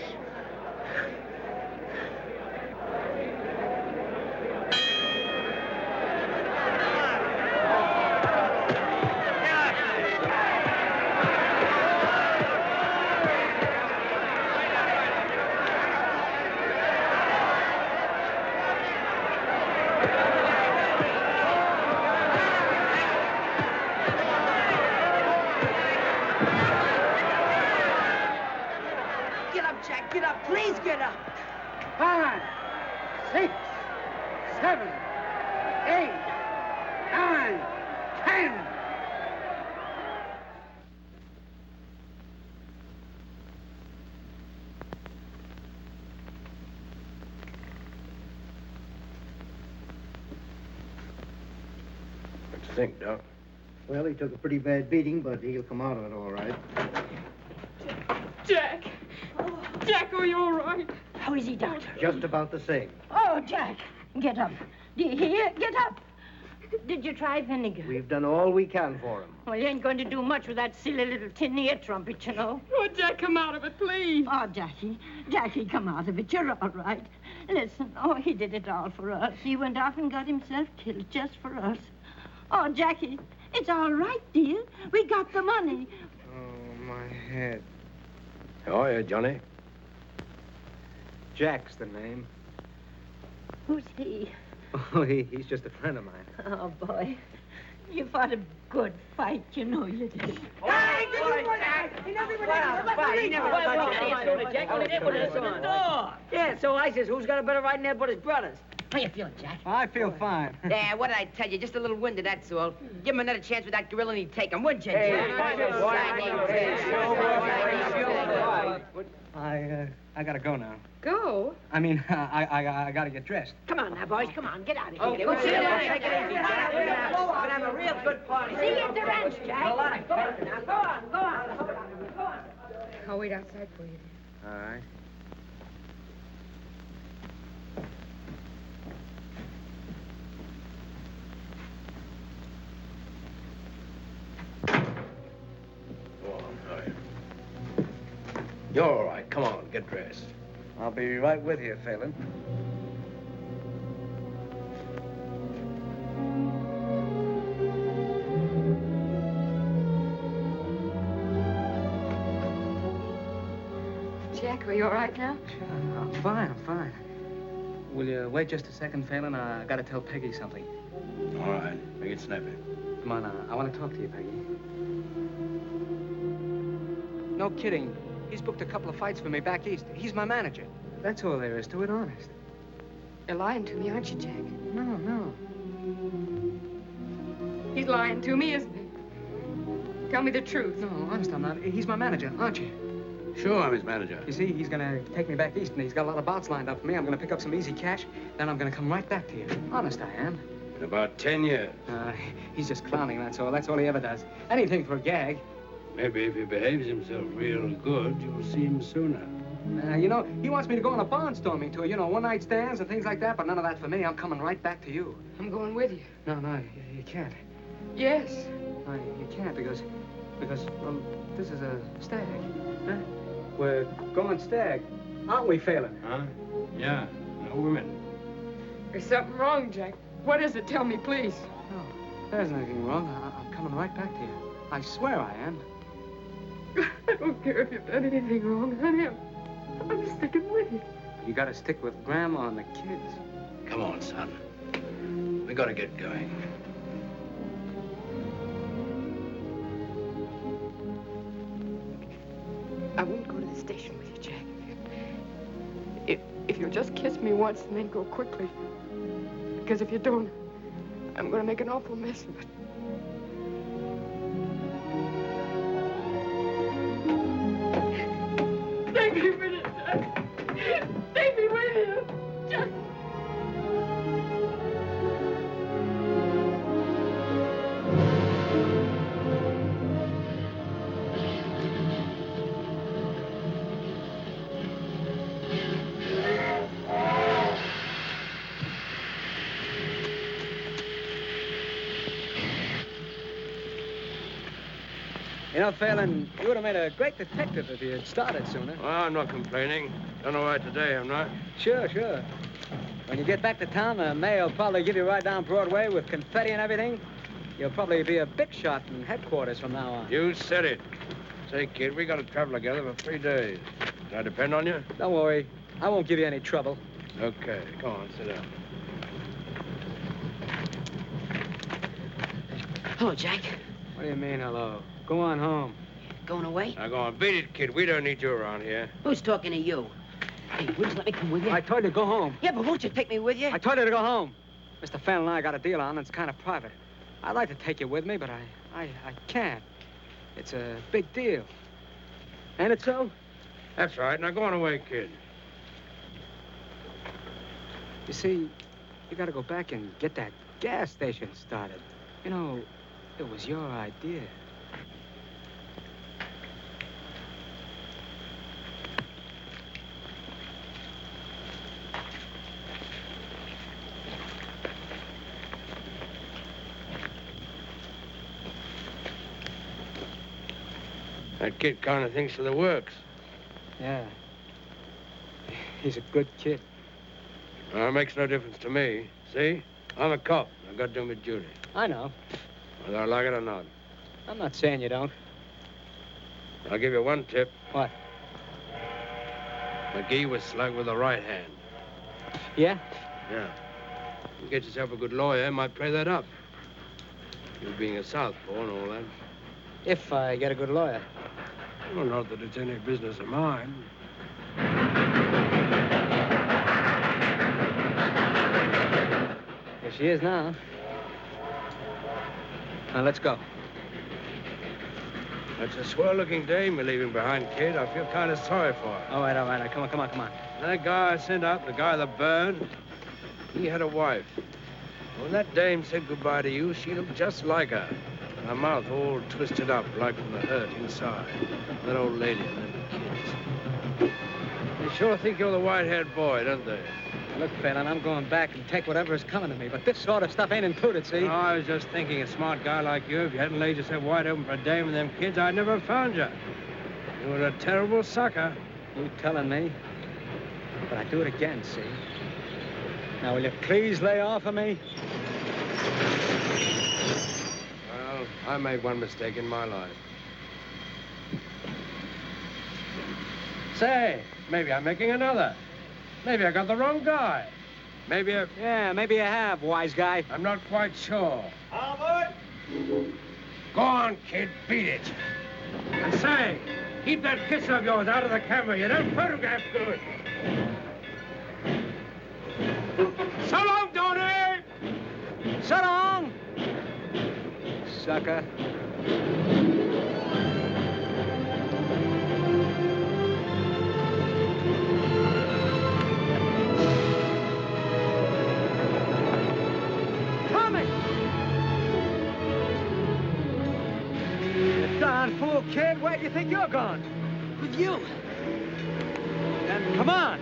Get up, Jack, get up. Please get up. 5, 6, 7, 8, 9, 10. What do you think, Doc? Well, he took a pretty bad beating, but he'll come out of it all right. Jack! Jack, are you all right? How is he, Doctor? Just about the same. Oh, Jack, get up. Do you hear? Get up. Did you try vinegar? We've done all we can for him. Well, you ain't going to do much with that silly little tin ear trumpet, you know. Oh, Jack, come out of it, please. Oh, Jackie, come out of it. You're all right. Listen, he did it all for us. He went off and got himself killed just for us. Oh, Jackie, it's all right, dear. We got the money. Oh, my head. How are you, Johnny? Jack's the name. Who's he? Oh, he's just a friend of mine. Oh, boy. You fought a good fight, you know you did. Hey, he never went out. He never went out. Jack, only they put us on. Yeah, so I says, who's got a better right in there but his brothers? How you feeling, Jack? I feel fine. Yeah, what did I tell you? Just a little winded, that's all. Give him another chance with that gorilla and he'd take him, wouldn't you, Jack? I gotta go now. Go? I mean, I gotta get dressed. Come on now, boys. Come on. Get out of here. Okay, We'll we'll see you later. take it easy, Jack. We're gonna have a real good party. See you at the ranch, Jack. A lot of Go on now. Go on. Go on. Go on. I'll wait outside for you. All right. You're all right. Come on, get dressed. I'll be right with you, Phelan. Jack, are you all right now? I'm fine, I'm fine. Will you wait just a second, Phelan? I gotta tell Peggy something. All right. Make it snappy. Come on, I want to talk to you, Peggy. No kidding. He's booked a couple of fights for me back east. He's my manager. That's all there is to it, honest. You're lying to me, aren't you, Jack? No. He's lying to me, isn't he? Tell me the truth. No, honest, I'm not. He's my manager, aren't you? Sure, I'm his manager. You see, he's gonna take me back east, and he's got a lot of bouts lined up for me. I'm gonna pick up some easy cash, then I'm gonna come right back to you. Honest, I am. In about 10 years. He's just clowning, that's all. That's all he ever does. Anything for a gag. Maybe if he behaves himself real good, you'll see him sooner. You know, he wants me to go on a barnstorming tour, you know, one-night stands and things like that, but none of that for me. I'm coming right back to you. I'm going with you. No, you can't. Yes. No, you can't because, well, this is a stag. Huh? We're going stag, aren't we, Phelan? Huh? Yeah, no women. There's something wrong, Jack. What is it? Tell me, please. No, there's nothing wrong. I'm coming right back to you. I swear I am. I don't care if you've done anything wrong, honey. I'm sticking with you. You gotta stick with Grandma and the kids. Come on, son. We gotta get going. I won't go to the station with you, Jack. If you'll just kiss me once and then go quickly. Because if you don't, I'm going to make an awful mess of it. Take me with you, Jack. Take me with you. Jack. You know, Phelan, you would have made a great detective if you had started sooner. Well, I'm not complaining. Done all right today, I'm not. Sure, sure. When you get back to town, the mayor will probably give you right down Broadway with confetti and everything. You'll probably be a big shot in headquarters from now on. You said it. Say, kid, we got to travel together for 3 days. Can I depend on you? Don't worry. I won't give you any trouble. Okay, come on, sit down. Hello, Jack. What do you mean, hello? Go on home. Going away? Now, go on. Beat it, kid. We don't need you around here. Who's talking to you? Hey, would you let me come with you? I told you to go home. Yeah, but won't you take me with you? I told you to go home. Mr. Phelan and I got a deal on, and it's kind of private. I'd like to take you with me, but I can't. It's a big deal. Ain't it so? That's right. Now, go on away, kid. You see, you got to go back and get that gas station started. You know, it was your idea. That kid kind of thinks of the works. Yeah. He's a good kid. Well, it makes no difference to me. See? I'm a cop. I've got to do my duty. I know. Whether I like it or not. I'm not saying you don't. I'll give you one tip. What? McGee was slugged with the right hand. Yeah? Yeah. You get yourself a good lawyer, might play that up. You being a southpaw and all that. If I get a good lawyer. Well, not that it's any business of mine. Here she is now. Now, let's go. That's a swell-looking dame you're leaving behind, kid. I feel kind of sorry for her. All right, all right. Come on. That guy I sent up, the guy that burned, he had a wife. When that dame said goodbye to you, she looked just like her. Her mouth all twisted up, like from the hurt inside. That old lady and them kids. They sure think you're the white-haired boy, don't they? Look, Phelan, I'm going back and take whatever is coming to me, but this sort of stuff ain't included, see? No, I was just thinking, a smart guy like you, if you hadn't laid yourself wide open for a dame and them kids, I'd never have found you. You were a terrible sucker. You telling me? But I'd do it again, see? Now, will you please lay off of me? Well, I made one mistake in my life. Say, maybe I'm making another. Maybe I got the wrong guy. Maybe I... Yeah, maybe you have, wise guy. I'm not quite sure. Albert! Go on, kid, beat it. And say, keep that kiss of yours out of the camera. You don't photograph good. So long, Donnie! So long! Sucker. Fool, kid, where do you think you're going? With you. Then come on.